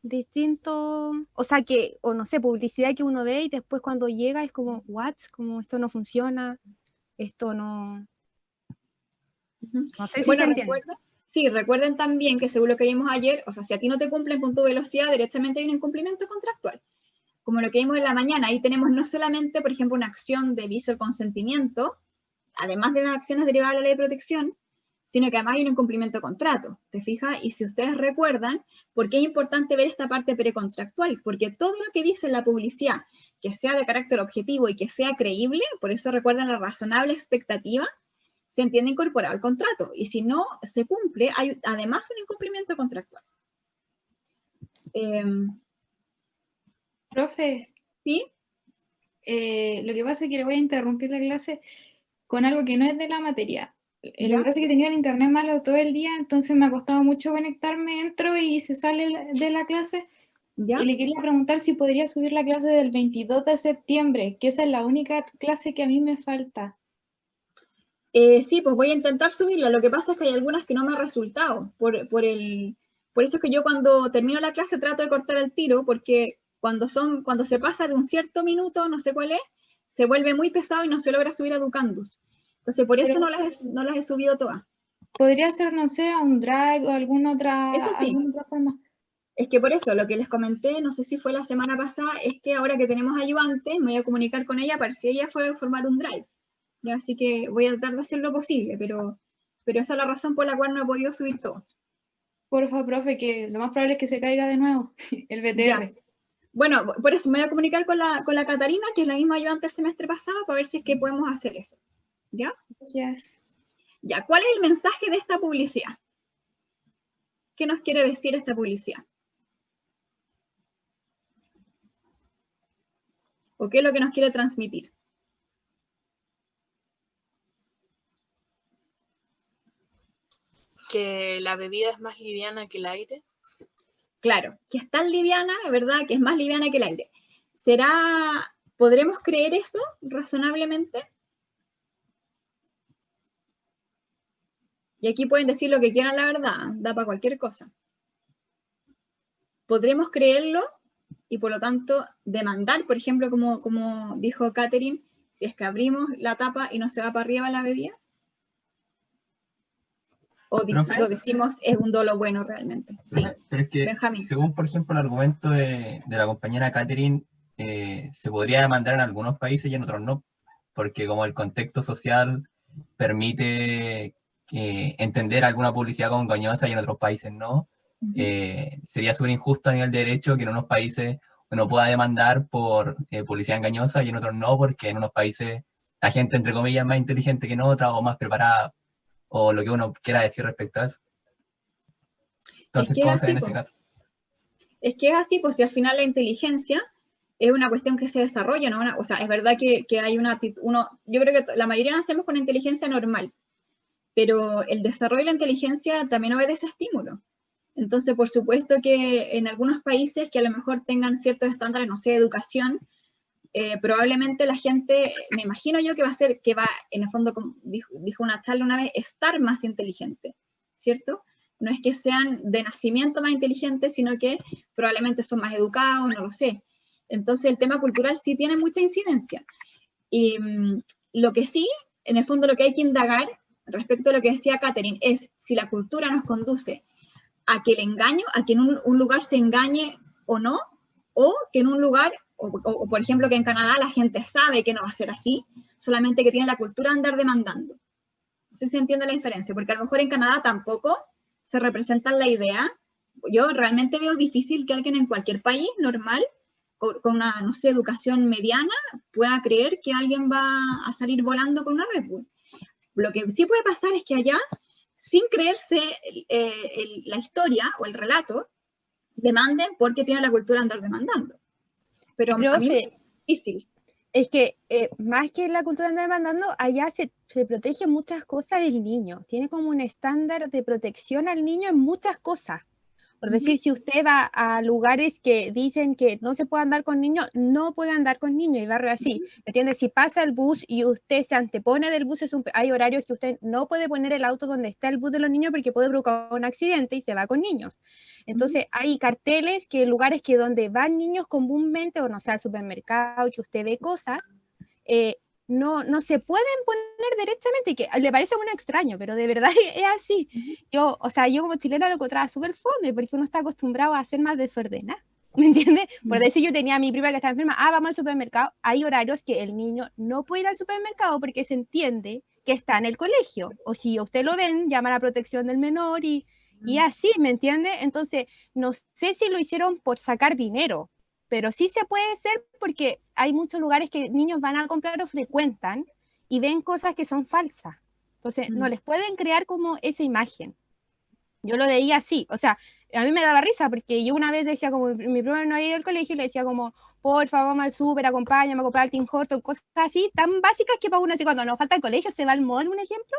distintos, o sea, o no sé, publicidad que uno ve y después cuando llega es como, what? Como esto no funciona, esto no... No sé si se entiende. Sí, recuerden también que según lo que vimos ayer, o sea, si a ti no te cumplen con tu velocidad, directamente hay un incumplimiento contractual. Como lo que vimos en la mañana, ahí tenemos no solamente, por ejemplo, una acción de viso de consentimiento, además de las acciones derivadas de la ley de protección, sino que además hay un incumplimiento de contrato, ¿te fijas? Y si ustedes recuerdan, ¿por qué es importante ver esta parte precontractual? Porque todo lo que dice la publicidad, que sea de carácter objetivo y que sea creíble, por eso recuerden la razonable expectativa, se entiende incorporado al contrato, y si no se cumple, hay además un incumplimiento contractual. Profe. ¿Sí? Lo que pasa es que le voy a interrumpir la clase con algo que no es de la materia. Lo que pasa es que tenía el internet malo todo el día, entonces me ha costado mucho conectarme, entro y se sale de la clase. ¿Ya? Y le quería preguntar si podría subir la clase del 22 de septiembre, que esa es la única clase que a mí me falta. Sí, pues voy a intentar subirla. Lo que pasa es que hay algunas que no me han resultado. Por eso es que yo cuando termino la clase trato de cortar el tiro, porque cuando se pasa de un cierto minuto, no sé cuál es, se vuelve muy pesado y no se logra subir a Educandus. Entonces, por eso no las he subido todas. ¿Podría ser, no sé, a un Drive o alguna otra forma? Es que por eso, lo que les comenté, no sé si fue la semana pasada, es que ahora que tenemos ayudante, me voy a comunicar con ella para si ella fuera a formar un Drive. Así que voy a tratar de hacer lo posible, pero esa es la razón por la cual no he podido subir todo. Porfa, profe, que lo más probable es que se caiga de nuevo el BTR. Ya. Bueno, por eso me voy a comunicar con la Catarina, que es la misma ayudante el semestre pasado, para ver si es que podemos hacer eso. ¿Ya? Gracias. Ya, ¿cuál es el mensaje de esta publicidad? ¿Qué nos quiere decir esta publicidad? ¿O qué es lo que nos quiere transmitir? Que la bebida es más liviana que el aire. Claro, que es tan liviana, ¿verdad? Que es más liviana que el aire. ¿Podremos creer eso razonablemente? Y aquí pueden decir lo que quieran, la verdad, da para cualquier cosa. ¿Podremos creerlo? Y por lo tanto, demandar, por ejemplo, como dijo Catherine, si es que abrimos la tapa y no se va para arriba la bebida. O lo decimos es un dolo bueno realmente. Sí, pero es que, Benjamín. Según, por ejemplo, el argumento de la compañera Catherine, se podría demandar en algunos países y en otros no, porque como el contexto social permite entender alguna publicidad como engañosa y en otros países no, sería súper injusto a nivel de derecho que en unos países uno pueda demandar por publicidad engañosa y en otros no, porque en unos países la gente, entre comillas, es más inteligente que en otras o más preparada, o lo que uno quiera decir respecto a eso. Entonces, ¿cómo se ve en ese caso? Es que es así, pues si al final la inteligencia es una cuestión que se desarrolla, ¿no? O sea, es verdad que hay yo creo que la mayoría nacemos con inteligencia normal, pero el desarrollo de la inteligencia también obedece a estímulos. Entonces, por supuesto que en algunos países que a lo mejor tengan ciertos estándares, no sé, de educación, probablemente la gente, me imagino yo que va, en el fondo, como dijo una charla una vez, estar más inteligente, ¿cierto? No es que sean de nacimiento más inteligentes, sino que probablemente son más educados, no lo sé. Entonces el tema cultural sí tiene mucha incidencia. Y lo que sí, en el fondo lo que hay que indagar respecto a lo que decía Catherine, es si la cultura nos conduce a que el engaño, a que en un lugar se engañe o no, o que en un lugar, o por ejemplo que en Canadá la gente sabe que no va a ser así, solamente que tiene la cultura de andar demandando. No sé si se entiende la diferencia, porque a lo mejor en Canadá tampoco se representa la idea. Yo realmente veo difícil que alguien en cualquier país normal, con una, no sé, educación mediana, pueda creer que alguien va a salir volando con una Red Bull. Lo que sí puede pasar es que allá, sin creerse la historia o el relato, demanden porque tienen la cultura de andar demandando. Pero a mí es difícil. Es que más que la cultura de andar demandando, allá se protege muchas cosas del niño. Tiene como un estándar de protección al niño en muchas cosas. Por decir, si usted va a lugares que dicen que no se puede andar con niños, no puede andar con niños, y barrio así. ¿Me entiende? Si pasa el bus y usted se antepone del bus, hay horarios que usted no puede poner el auto donde está el bus de los niños porque puede provocar un accidente y se va con niños. Entonces, hay carteles que lugares que donde van niños comúnmente, o no sé, al supermercado, que usted ve cosas, no se pueden poner derechamente, que le parece a uno extraño, pero de verdad es así. Yo como chilena lo encontraba súper fome, porque uno está acostumbrado a ser más desordenado, ¿me entiendes? Por decir, yo tenía a mi prima que estaba enferma, vamos al supermercado, hay horarios que el niño no puede ir al supermercado porque se entiende que está en el colegio, o si usted lo ven, llama a la protección del menor y así, ¿me entiende? Entonces, no sé si lo hicieron por sacar dinero, pero sí se puede ser porque hay muchos lugares que niños van a comprar o frecuentan y ven cosas que son falsas. Entonces, no les pueden crear como esa imagen. Yo lo veía así, o sea, a mí me daba risa porque yo una vez decía como, mi prima no había ido al colegio y le decía como, por favor, vamos al súper, acompáñame a comprar el Tim Hortons, cosas así, tan básicas que para uno así cuando nos falta el colegio se va al mall, un ejemplo,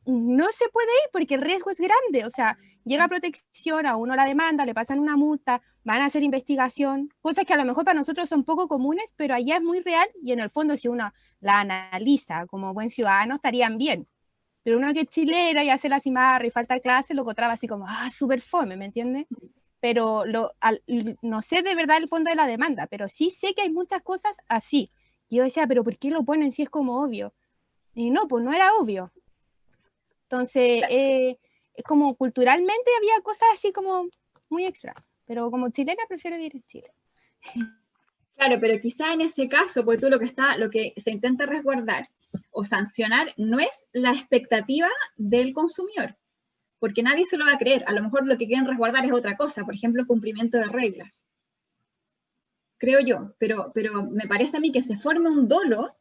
no se puede ir porque el riesgo es grande, o sea, llega protección, a uno la demanda, le pasan una multa, van a hacer investigación, cosas que a lo mejor para nosotros son poco comunes, pero allá es muy real y en el fondo si uno la analiza como buen ciudadano estarían bien. Pero uno que es chileno y hace la cimarra y falta clase, lo encontraba así como, súper fome, ¿me entiendes? Pero no sé de verdad el fondo de la demanda, pero sí sé que hay muchas cosas así. Y yo decía, pero ¿por qué lo ponen si es como obvio? Y no, pues no era obvio. Entonces, como culturalmente había cosas así como muy extra, pero como chilena prefiero vivir en Chile. Claro, pero quizá en ese caso, pues tú lo que se intenta resguardar o sancionar no es la expectativa del consumidor, porque nadie se lo va a creer. A lo mejor lo que quieren resguardar es otra cosa, por ejemplo, el cumplimiento de reglas. Creo yo, pero me parece a mí que se forme un dolo.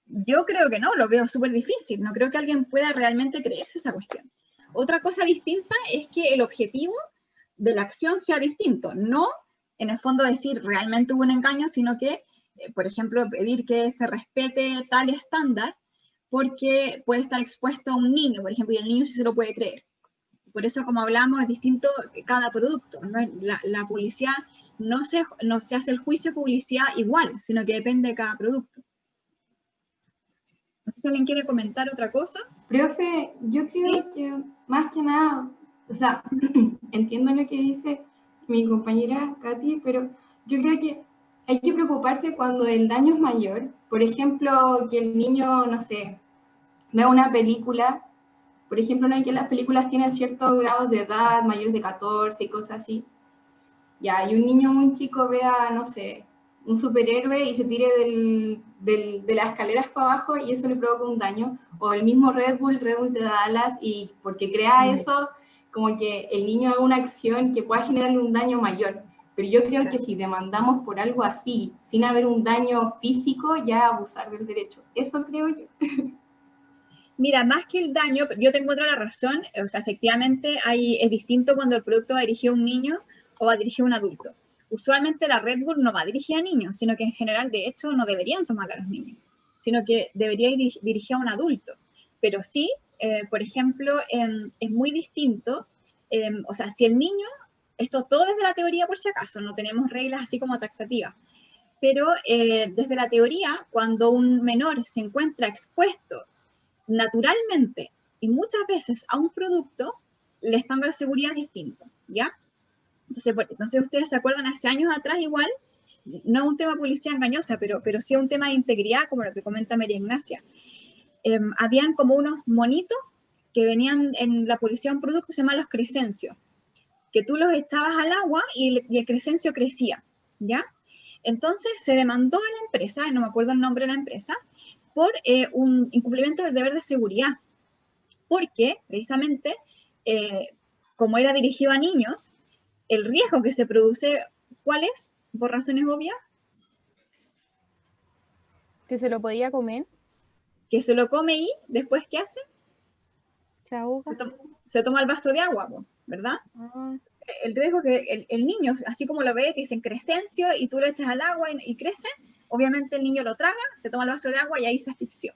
Yo creo que no, lo veo súper difícil. No creo que alguien pueda realmente creerse esa cuestión. Otra cosa distinta es que el objetivo de la acción sea distinto. No, en el fondo, decir realmente hubo un engaño, sino que, por ejemplo, pedir que se respete tal estándar porque puede estar expuesto a un niño, por ejemplo, y el niño sí se lo puede creer. Por eso, como hablamos, es distinto cada producto. ¿No? La publicidad no se hace el juicio de publicidad igual, sino que depende de cada producto. No sé si alguien quiere comentar otra cosa. Profe, yo creo que más que nada, o sea, entiendo lo que dice mi compañera Katy, pero yo creo que hay que preocuparse cuando el daño es mayor. Por ejemplo, que el niño, no sé, vea una película, por ejemplo, no es que las películas tienen ciertos grados de edad, mayores de 14 y cosas así. Ya, y un niño muy chico vea, no sé, un superhéroe y se tire de las escaleras para abajo y eso le provoca un daño, o el mismo Red Bull te da alas y porque crea eso, como que el niño haga una acción que pueda generarle un daño mayor. Pero yo creo que si demandamos por algo así, sin haber un daño físico, ya abusar del derecho. Eso creo yo. Mira, más que el daño, yo tengo otra razón, o sea, efectivamente es distinto cuando el producto va dirigido a un niño o va dirigido a un adulto. Usualmente la Red Bull no va dirigida a niños, sino que en general, de hecho, no deberían tomarla a los niños, sino que debería ir dirigida a un adulto. Pero sí, por ejemplo, es muy distinto, o sea, si el niño, esto todo desde la teoría por si acaso, no tenemos reglas así como taxativas, pero desde la teoría, cuando un menor se encuentra expuesto naturalmente y muchas veces a un producto, el estándar de seguridad es distinto, ¿ya? Entonces, no sé si ustedes se acuerdan, hace años atrás igual, no es un tema de publicidad engañosa, pero sí es un tema de integridad, como lo que comenta María Ignacia. Habían como unos monitos que venían en la publicidad de un producto, se llaman los crescencios, que tú los echabas al agua y el crescencio crecía, ¿ya? Entonces se demandó a la empresa, no me acuerdo el nombre de la empresa, por un incumplimiento del deber de seguridad, porque precisamente, como era dirigido a niños, el riesgo que se produce, ¿cuál es? Por razones obvias. ¿Que se lo podía comer? Que se lo come y después, ¿qué hace? Se ahoga. Se toma el vaso de agua, ¿verdad? El riesgo que el niño, así como lo ves, dicen crescencio y tú le echas al agua y crece, obviamente el niño lo traga, se toma el vaso de agua y ahí se asfixió.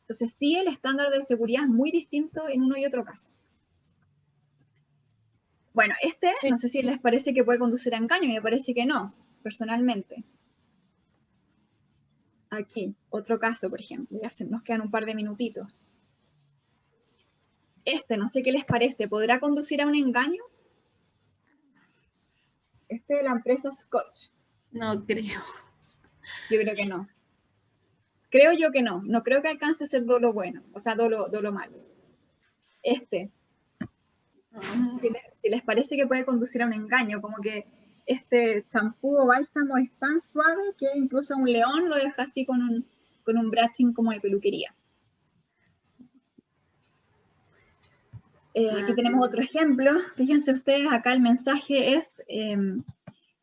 Entonces sí, el estándar de seguridad es muy distinto en uno y otro caso. Bueno, no sé si les parece que puede conducir a engaño, me parece que no, personalmente. Aquí, otro caso, por ejemplo, ya nos quedan un par de minutitos. No sé qué les parece, ¿podrá conducir a un engaño? De la empresa Scotch. No creo. Yo creo que no. Creo yo que no. No creo que alcance a ser dolo bueno, o sea, dolo malo. Si les parece que puede conducir a un engaño, como que este champú o bálsamo es tan suave que incluso un león lo deja así con un brushing como de peluquería. Aquí tenemos otro ejemplo. Fíjense ustedes, acá el mensaje es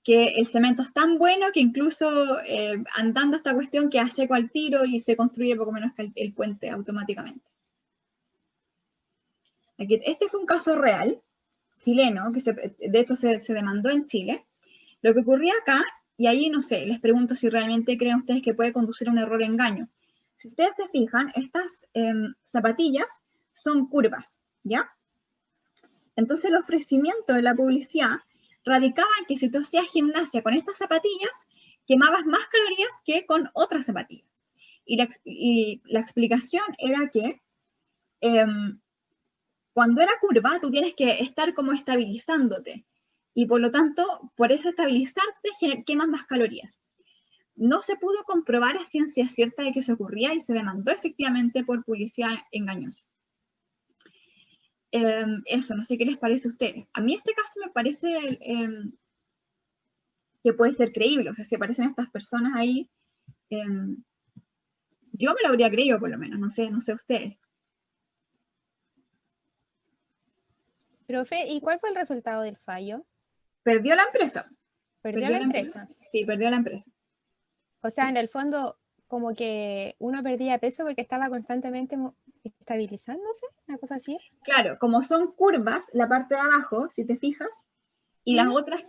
que el cemento es tan bueno que incluso andando esta cuestión queda seco al tiro y se construye poco menos que el puente automáticamente. Aquí, fue un caso real, chileno, que de hecho se demandó en Chile. Lo que ocurría acá, y ahí no sé, les pregunto si realmente creen ustedes que puede conducir a un error o engaño. Si ustedes se fijan, estas zapatillas son curvas, ¿ya? Entonces el ofrecimiento de la publicidad radicaba en que si tú hacías gimnasia con estas zapatillas, quemabas más calorías que con otras zapatillas. Y la explicación era que cuando era curva, tú tienes que estar como estabilizándote. Y por lo tanto, por eso estabilizarte, quemas más calorías. No se pudo comprobar a ciencia cierta de que eso ocurría y se demandó efectivamente por publicidad engañosa. Eso, no sé qué les parece a ustedes. A mí este caso me parece que puede ser creíble. O sea, si aparecen estas personas ahí, yo me lo habría creído por lo menos, no sé ustedes. Profe, ¿y cuál fue el resultado del fallo? Perdió la empresa. ¿Perdió la empresa? Sí, perdió la empresa. O sea, sí. En el fondo, como que uno perdía peso porque estaba constantemente estabilizándose, una cosa así. Claro, como son curvas, la parte de abajo, si te fijas, y las otras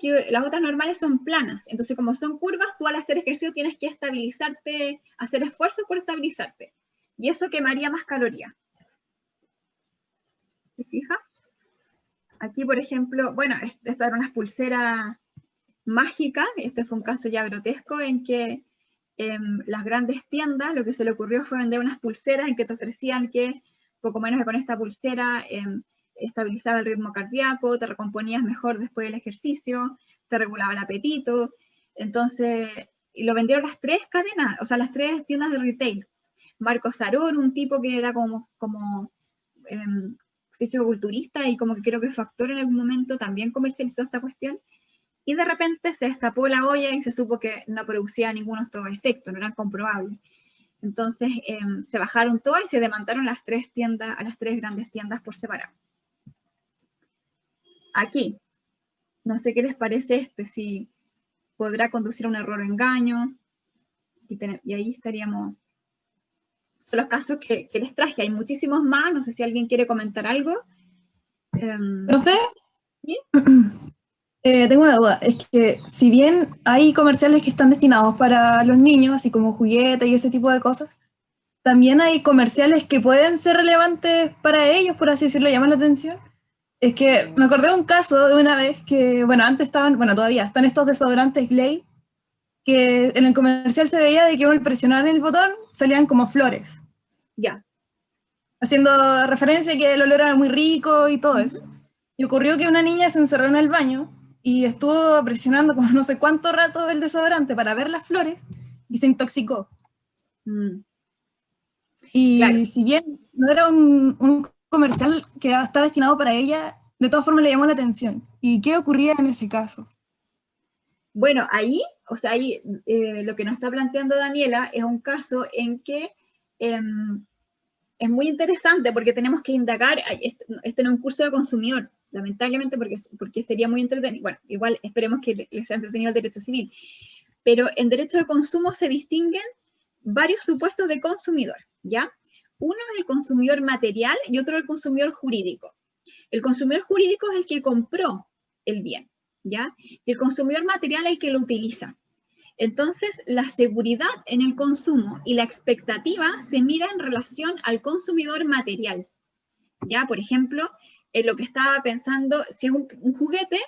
normales son planas. Entonces, como son curvas, tú al hacer ejercicio tienes que estabilizarte, hacer esfuerzo por estabilizarte. Y eso quemaría más calorías. ¿Te fijas? Aquí, por ejemplo, bueno, estas eran unas pulseras mágicas. Este fue un caso ya grotesco en que las grandes tiendas, lo que se le ocurrió fue vender unas pulseras en que te ofrecían que poco menos que con esta pulsera estabilizaba el ritmo cardíaco, te recomponías mejor después del ejercicio, te regulaba el apetito. Entonces, lo vendieron las 3 cadenas, o sea, las 3 tiendas de retail. Marco Sarón, un tipo que era como fisicoculturista y como que creo que su actor en algún momento también comercializó esta cuestión. Y de repente se destapó la olla y se supo que no producía ninguno de estos efectos, no eran comprobables. Entonces se bajaron todas y se demandaron a las 3 grandes tiendas por separado. Aquí, no sé qué les parece si podrá conducir a un error o engaño, y ahí estaríamos. Son los casos que les traje, hay muchísimos más, no sé si alguien quiere comentar algo. ¿Profe? ¿Sí? Tengo una duda, es que si bien hay comerciales que están destinados para los niños, así como juguetes y ese tipo de cosas, también hay comerciales que pueden ser relevantes para ellos, por así decirlo, llaman la atención. Es que me acordé de un caso de una vez que, bueno, antes estaban, bueno, todavía están estos desodorantes Glade, que en el comercial se veía de que al presionar el botón salían como flores. Ya. Haciendo referencia a que el olor era muy rico y todo eso. Y ocurrió que una niña se encerró en el baño y estuvo presionando como no sé cuánto rato el desodorante para ver las flores y se intoxicó. Y claro, si bien no era un comercial que estaba destinado para ella, de todas formas le llamó la atención. ¿Y qué ocurría en ese caso? Bueno, ahí, o sea, ahí lo que nos está planteando Daniela es un caso en que es muy interesante porque tenemos que indagar, esto no es un curso de consumidor, lamentablemente porque sería muy entretenido, bueno, igual esperemos que les sea entretenido el derecho civil, pero en derecho de consumo se distinguen varios supuestos de consumidor, ¿ya? Uno es el consumidor material y otro el consumidor jurídico. El consumidor jurídico es el que compró el bien, ¿ya? Y el consumidor material es el que lo utiliza. Entonces, la seguridad en el consumo y la expectativa se mira en relación al consumidor material, ¿ya? Por ejemplo, en lo que estaba pensando, si es un juguete,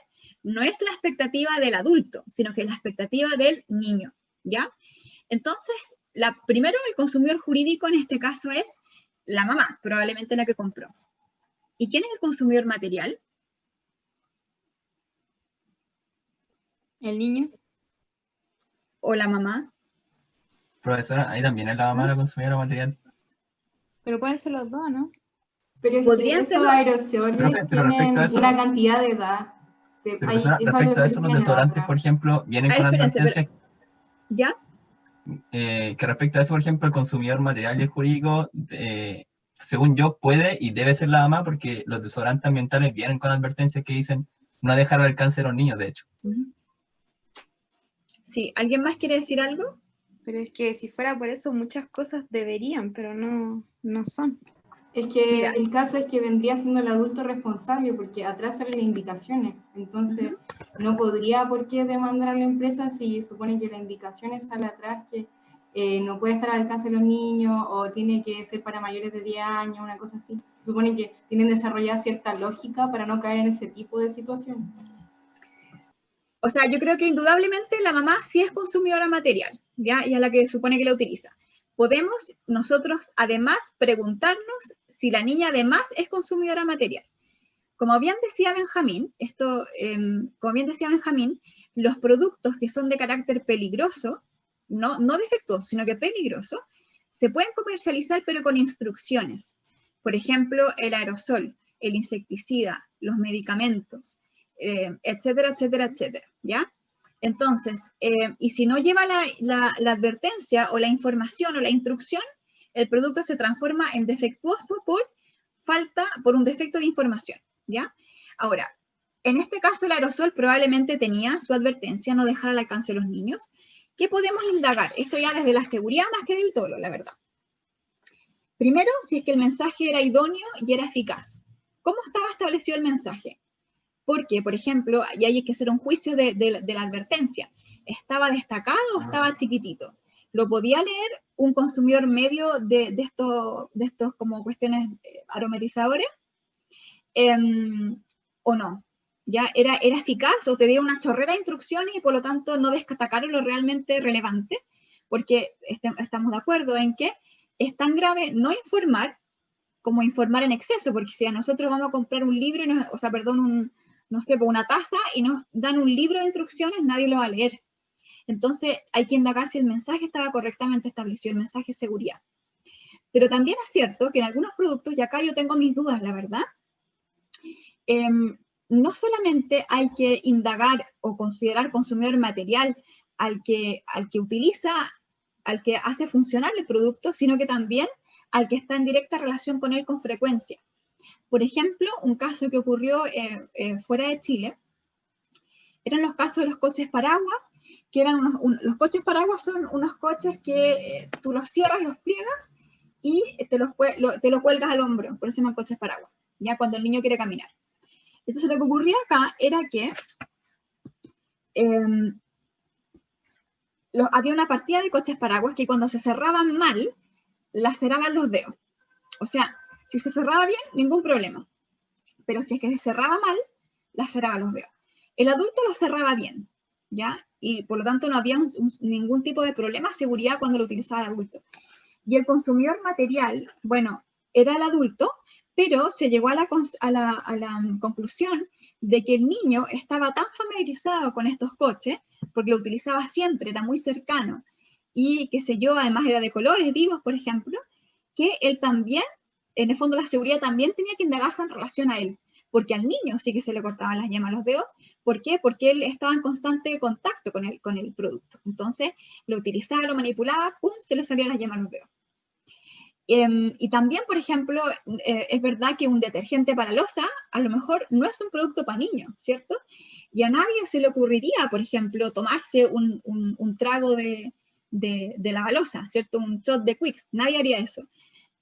no es la expectativa del adulto, sino que es la expectativa del niño, ¿ya? Entonces, primero el consumidor jurídico en este caso es la mamá, probablemente la que compró. ¿Y quién es el consumidor material? El niño. ¿O la mamá? Profesora, ahí también es la mamá la consumidora material. Pero pueden ser los dos, ¿no? Pero es que esos aerosoles tienen una cantidad de edad. Profesora, respecto a eso, los desodorantes, por ejemplo, vienen con advertencias. ¿Ya? Que respecto a eso, por ejemplo, el consumidor material y el jurídico, según yo, puede y debe ser la mamá, porque los desodorantes ambientales vienen con advertencias que dicen no dejar al alcance de los niños, de hecho. Sí, ¿alguien más quiere decir algo? Pero es que si fuera por eso, muchas cosas deberían, pero no son. Es que el caso es que vendría siendo el adulto responsable, porque atrás salen las indicaciones. Entonces, no podría por qué demandar a la empresa si supone que las indicaciones salen atrás, que no puede estar al alcance de los niños, o tiene que ser para mayores de 10 años, una cosa así. Se supone que tienen desarrollada cierta lógica para no caer en ese tipo de situaciones. O sea, yo creo que indudablemente la mamá sí es consumidora material, ¿ya? Y es la que supone que la utiliza. Podemos nosotros además preguntarnos si la niña además es consumidora material. Como bien decía Benjamín, los productos que son de carácter peligroso, no defectuoso, sino que peligroso, se pueden comercializar pero con instrucciones. Por ejemplo, el aerosol, el insecticida, los medicamentos, etcétera, etcétera, etcétera, ¿ya? Entonces, y si no lleva la advertencia o la información o la instrucción, el producto se transforma en defectuoso por un defecto de información, ¿ya? Ahora, en este caso el aerosol probablemente tenía su advertencia, no dejar al alcance de los niños. ¿Qué podemos indagar? Esto ya desde la seguridad más que del todo, la verdad. Primero, si es que el mensaje era idóneo y era eficaz. ¿Cómo estaba establecido el mensaje? Porque, por ejemplo, y hay que hacer un juicio de la advertencia. ¿Estaba destacado o estaba chiquitito? ¿Lo podía leer un consumidor medio de estos como cuestiones aromatizadores? ¿O no? ¿Ya era eficaz o te dio una chorrera de instrucciones y por lo tanto no destacaron lo realmente relevante? Porque estamos de acuerdo en que es tan grave no informar como informar en exceso, porque si a nosotros vamos a comprar un libro, una taza y nos dan un libro de instrucciones, nadie lo va a leer. Entonces hay que indagar si el mensaje estaba correctamente establecido, el mensaje de seguridad. Pero también es cierto que en algunos productos, y acá yo tengo mis dudas, la verdad, no solamente hay que indagar o considerar consumidor material al que hace funcionar el producto, sino que también al que está en directa relación con él con frecuencia. Por ejemplo, un caso que ocurrió fuera de Chile, eran los casos de los coches paraguas que eran los coches paraguas son unos coches que tú los cierras, los pliegas y te lo cuelgas al hombro, por eso se llaman coches paraguas, ya cuando el niño quiere caminar. Entonces lo que ocurría acá era que había una partida de coches paraguas que cuando se cerraban mal, laceraban los dedos. O sea, si se cerraba bien, ningún problema. Pero si es que se cerraba mal, laceraba los dedos. El adulto lo cerraba bien, ¿ya? Y por lo tanto no había ningún tipo de problema de seguridad cuando lo utilizaba el adulto. Y el consumidor material, bueno, era el adulto, pero se llegó a la conclusión de que el niño estaba tan familiarizado con estos coches, porque lo utilizaba siempre, era muy cercano, y qué sé yo, además era de colores vivos, por ejemplo, que él también, en el fondo la seguridad también tenía que indagarse en relación a él, porque al niño sí que se le cortaban las yemas a los dedos. ¿Por qué? Porque él estaba en constante contacto con el producto. Entonces, lo utilizaba, lo manipulaba, ¡pum!, se le salían las yemas a los dedos. Y también, por ejemplo, es verdad que un detergente para loza a lo mejor no es un producto para niños, ¿cierto? Y a nadie se le ocurriría, por ejemplo, tomarse un trago de lavaloza, ¿cierto? Un shot de Quicks, nadie haría eso.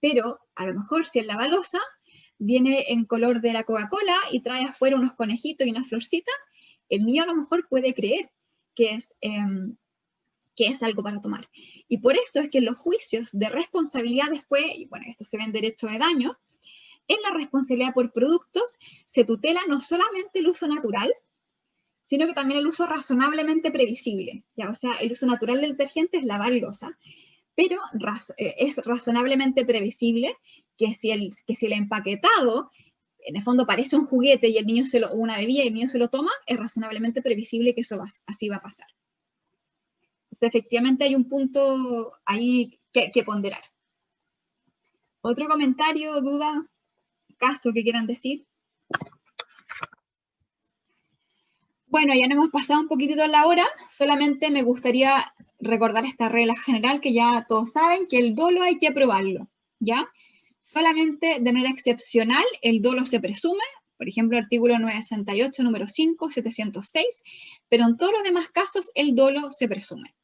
Pero a lo mejor si el lavaloza viene en color de la Coca-Cola y trae afuera unos conejitos y una florcita, el niño a lo mejor puede creer que es algo para tomar. Y por eso es que en los juicios de responsabilidad después, y bueno, esto se ve en derecho de daño, en la responsabilidad por productos se tutela no solamente el uso natural, sino que también el uso razonablemente previsible. ¿Ya? O sea, el uso natural del detergente es lavar loza, pero es razonablemente previsible que si el empaquetado en el fondo parece un juguete y el niño una bebida y el niño se lo toma, es razonablemente previsible que eso así va a pasar. Entonces, efectivamente hay un punto ahí que ponderar. ¿Otro comentario, duda, caso que quieran decir? Bueno, ya nos hemos pasado un poquitito la hora, solamente me gustaría recordar esta regla general que ya todos saben, que el dolo hay que aprobarlo, ¿ya? Solamente de manera excepcional el dolo se presume, por ejemplo, artículo 968, número 5, 706, pero en todos los demás casos el dolo se presume.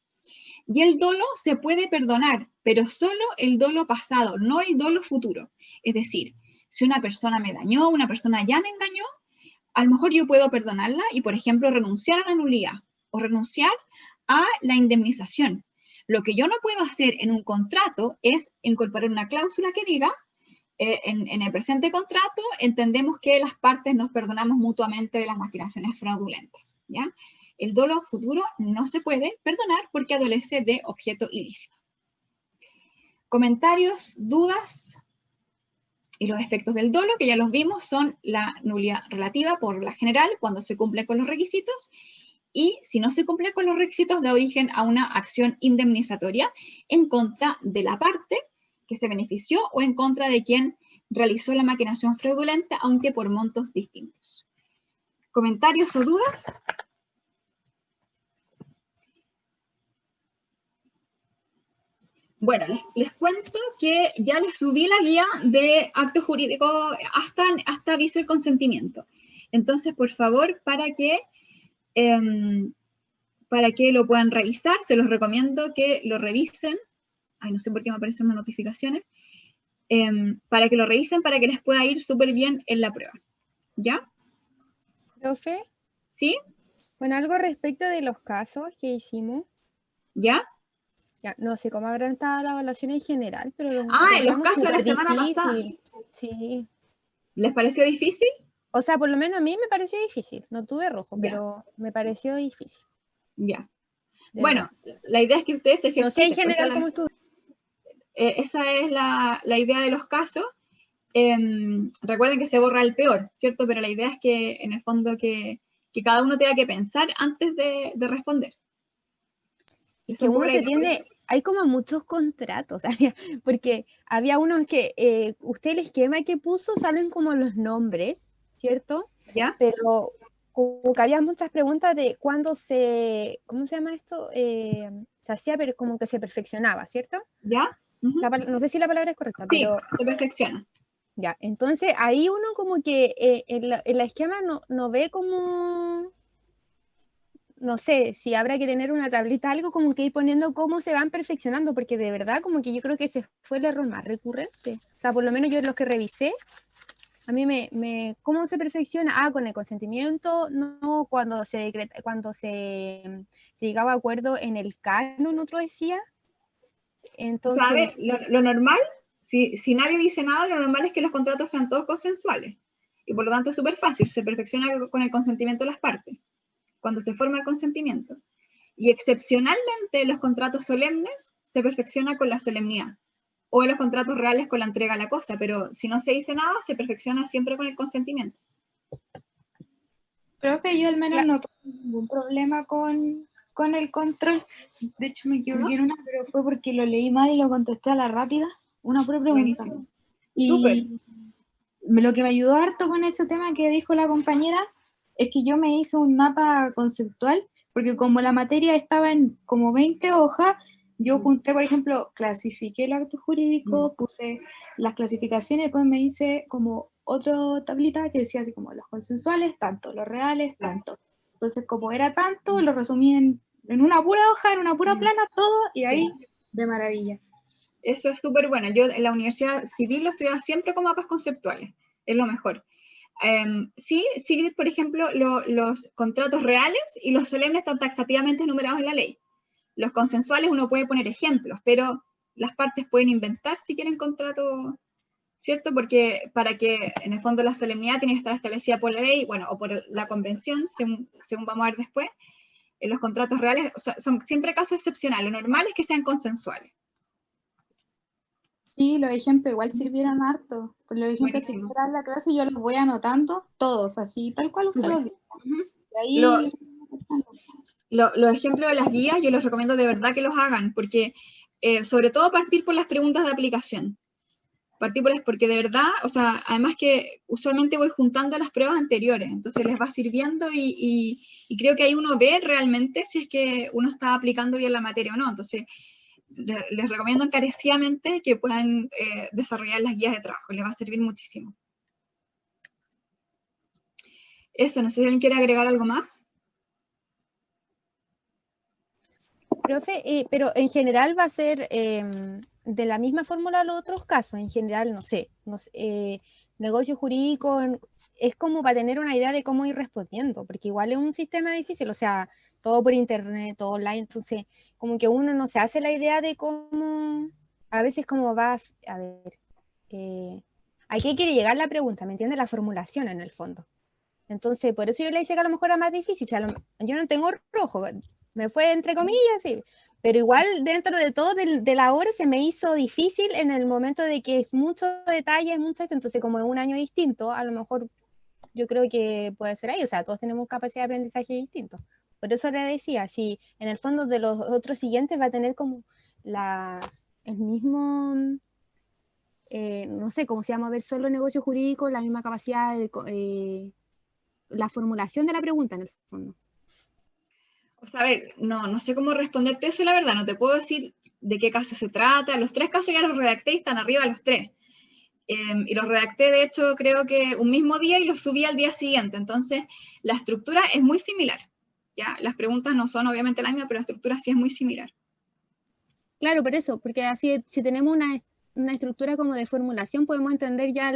Y el dolo se puede perdonar, pero solo el dolo pasado, no el dolo futuro. Es decir, si una persona me dañó, una persona ya me engañó, a lo mejor yo puedo perdonarla y, por ejemplo, renunciar a la nulidad o renunciar a la indemnización. Lo que yo no puedo hacer en un contrato es incorporar una cláusula que diga, en el presente contrato entendemos que las partes nos perdonamos mutuamente de las maquinaciones fraudulentas, ¿ya? El dolo futuro no se puede perdonar porque adolece de objeto ilícito. Comentarios, dudas. Y los efectos del dolo, que ya los vimos, son la nulidad relativa por la general cuando se cumple con los requisitos, y si no se cumple con los requisitos, da origen a una acción indemnizatoria en contra de la parte que se benefició o en contra de quien realizó la maquinación fraudulenta, aunque por montos distintos. ¿Comentarios o dudas? Bueno, les cuento que ya les subí la guía de actos jurídicos hasta aviso de consentimiento. Entonces, por favor, para que lo puedan revisar, se los recomiendo que lo revisen. Ay, no sé por qué me aparecen unas notificaciones. Para que lo revisen, para que les pueda ir súper bien en la prueba. ¿Ya? ¿Profe? ¿Sí? Bueno, algo respecto de los casos que hicimos. ¿Ya? Ya, no sé cómo habrán estado las evaluaciones en general, pero en los casos de la semana pasada. Sí. ¿Les pareció difícil? O sea, por lo menos a mí me pareció difícil. No tuve rojo, pero me pareció difícil. Ya. Bueno, la idea es que ustedes se ejerciten. No sé en general cómo estuvo. Esa es la idea de los casos. Recuerden que se borra el peor, ¿cierto? Pero la idea es que, en el fondo, que cada uno tenga que pensar antes de responder. Es que uno se tiende, hay como muchos contratos, porque había unos que, usted el esquema que puso salen como los nombres, ¿cierto? ¿Ya? Pero como que había muchas preguntas de cuándo ¿cómo se llama esto? Se hacía, pero como que se perfeccionaba, ¿cierto? ¿Ya? No sé si la palabra es correcta, sí, pero... se perfecciona. Ya, entonces ahí uno como que en la esquema no ve como... no sé, si habrá que tener una tablita, algo como que ir poniendo cómo se van perfeccionando, porque de verdad como que yo creo que ese fue el error más recurrente. O sea, por lo menos yo los que revisé, a mí ¿cómo se perfecciona? Ah, con el consentimiento, no, se llegaba a acuerdo en el canon, otro decía. Entonces, o sea, a ver, lo normal, si nadie dice nada, lo normal es que los contratos sean todos consensuales. Y por lo tanto es súper fácil, se perfecciona con el consentimiento de las partes, cuando se forma el consentimiento. Y excepcionalmente los contratos solemnes se perfecciona con la solemnidad, o en los contratos reales con la entrega a la cosa, pero si no se dice nada, se perfecciona siempre con el consentimiento. Profe, yo al menos no tuve ningún problema con el control. De hecho, me equivoqué en una, pero fue porque lo leí mal y lo contesté a la rápida. Una pura pregunta. Buenísimo. Y lo que me ayudó harto con ese tema que dijo la compañera es que yo me hice un mapa conceptual, porque como la materia estaba en como 20 hojas, yo junté, por ejemplo, clasifiqué el acto jurídico, puse las clasificaciones, después me hice como otra tablita que decía así como los consensuales, tanto, los reales, tanto. Entonces, como era tanto, lo resumí en una pura hoja, en una pura plana, todo, y ahí, de maravilla. Eso es súper bueno. Yo en la Universidad Civil lo estudiaba siempre con mapas conceptuales, es lo mejor. Sí, por ejemplo, los contratos reales y los solemnes están taxativamente enumerados en la ley. Los consensuales uno puede poner ejemplos, pero las partes pueden inventar si quieren contrato, ¿cierto? Porque para que en el fondo la solemnidad tiene que estar establecida por la ley, bueno, o por la convención, según vamos a ver después. Los contratos reales son siempre casos excepcionales. Lo normal es que sean consensuales. Sí, los ejemplos igual sirvieron harto. Por los ejemplos que en la clase yo los voy anotando todos, así, tal cual usted los dice. Y ahí... Los ejemplos de las guías yo les recomiendo de verdad que los hagan, porque sobre todo partir por las preguntas de aplicación. Porque de verdad, o sea, además que usualmente voy juntando las pruebas anteriores, entonces les va sirviendo y creo que ahí uno ve realmente si es que uno está aplicando bien la materia o no. Entonces, les recomiendo encarecidamente que puedan desarrollar las guías de trabajo, les va a servir muchísimo. Eso, no sé si alguien quiere agregar algo más. Profe, pero en general va a ser de la misma fórmula los otros casos. En general, no sé negocio jurídico es como para tener una idea de cómo ir respondiendo, porque igual es un sistema difícil, o sea, todo por internet, todo online, entonces como que uno no se hace la idea de cómo, a veces cómo vas, a ver, ¿a qué quiere llegar la pregunta? ¿Me entiende? La formulación en el fondo. Entonces, por eso yo le hice que a lo mejor era más difícil. O sea, yo no tengo rojo, me fue entre comillas, sí. Pero igual dentro de todo de la hora se me hizo difícil en el momento de que es mucho detalle, entonces como en un año distinto, a lo mejor yo creo que puede ser ahí, o sea, todos tenemos capacidad de aprendizaje distinto. Por eso le decía, si en el fondo de los otros siguientes va a tener como el mismo, no sé, cómo se llama, ver solo negocio jurídico, la misma capacidad de... la formulación de la pregunta en el fondo. O sea, a ver, no sé cómo responderte eso, la verdad, no te puedo decir de qué caso se trata. Los 3 casos ya los redacté y están arriba los 3. Y los redacté, de hecho, creo que un mismo día y los subí al día siguiente. Entonces, la estructura es muy similar. ¿Ya? Las preguntas no son obviamente la misma, pero la estructura sí es muy similar. Claro, por eso, porque así si tenemos una estructura como de formulación, podemos entender ya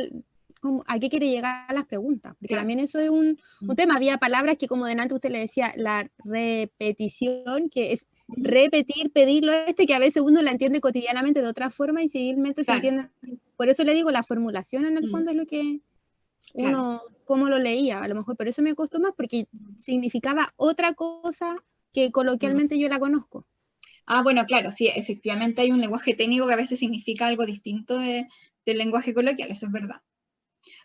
a qué quiere llegar las preguntas, porque también eso es un tema. Había palabras que, como delante usted le decía, la repetición, que es repetir, pedirlo, que a veces uno la entiende cotidianamente de otra forma y civilmente se entiende. Por eso le digo, la formulación en el fondo es lo que uno, cómo lo leía, a lo mejor por eso me costó más, porque significaba otra cosa que coloquialmente yo la conozco. Ah, bueno, claro, sí, efectivamente hay un lenguaje técnico que a veces significa algo distinto del lenguaje coloquial, eso es verdad.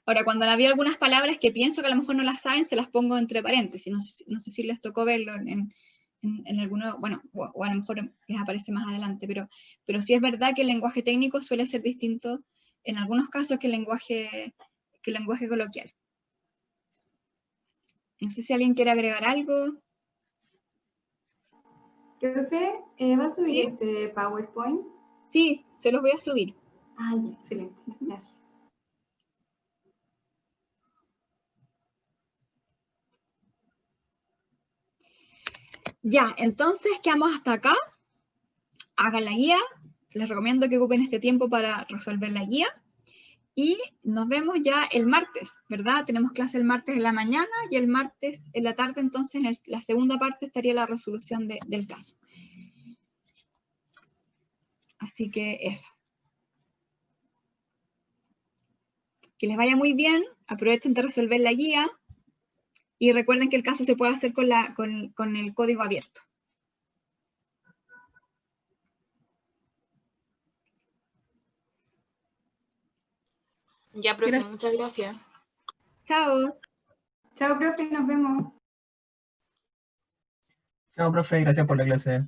Ahora, cuando había algunas palabras que pienso que a lo mejor no las saben, se las pongo entre paréntesis, no sé si les tocó verlo en alguno, bueno, o a lo mejor les aparece más adelante, pero sí es verdad que el lenguaje técnico suele ser distinto en algunos casos que el lenguaje coloquial. No sé si alguien quiere agregar algo. Profe, ¿va a subir este PowerPoint? Sí, se los voy a subir. Ah, ya, excelente, gracias. Ya, entonces quedamos hasta acá. Hagan la guía. Les recomiendo que ocupen este tiempo para resolver la guía. Y nos vemos ya el martes, ¿verdad? Tenemos clase el martes en la mañana y el martes en la tarde, entonces en la segunda parte estaría la resolución del caso. Así que eso. Que les vaya muy bien, aprovechen de resolver la guía y recuerden que el caso se puede hacer con el código abierto. Ya, profe, muchas gracias. Chao. Chao, profe, nos vemos. Chao, profe, gracias por la clase.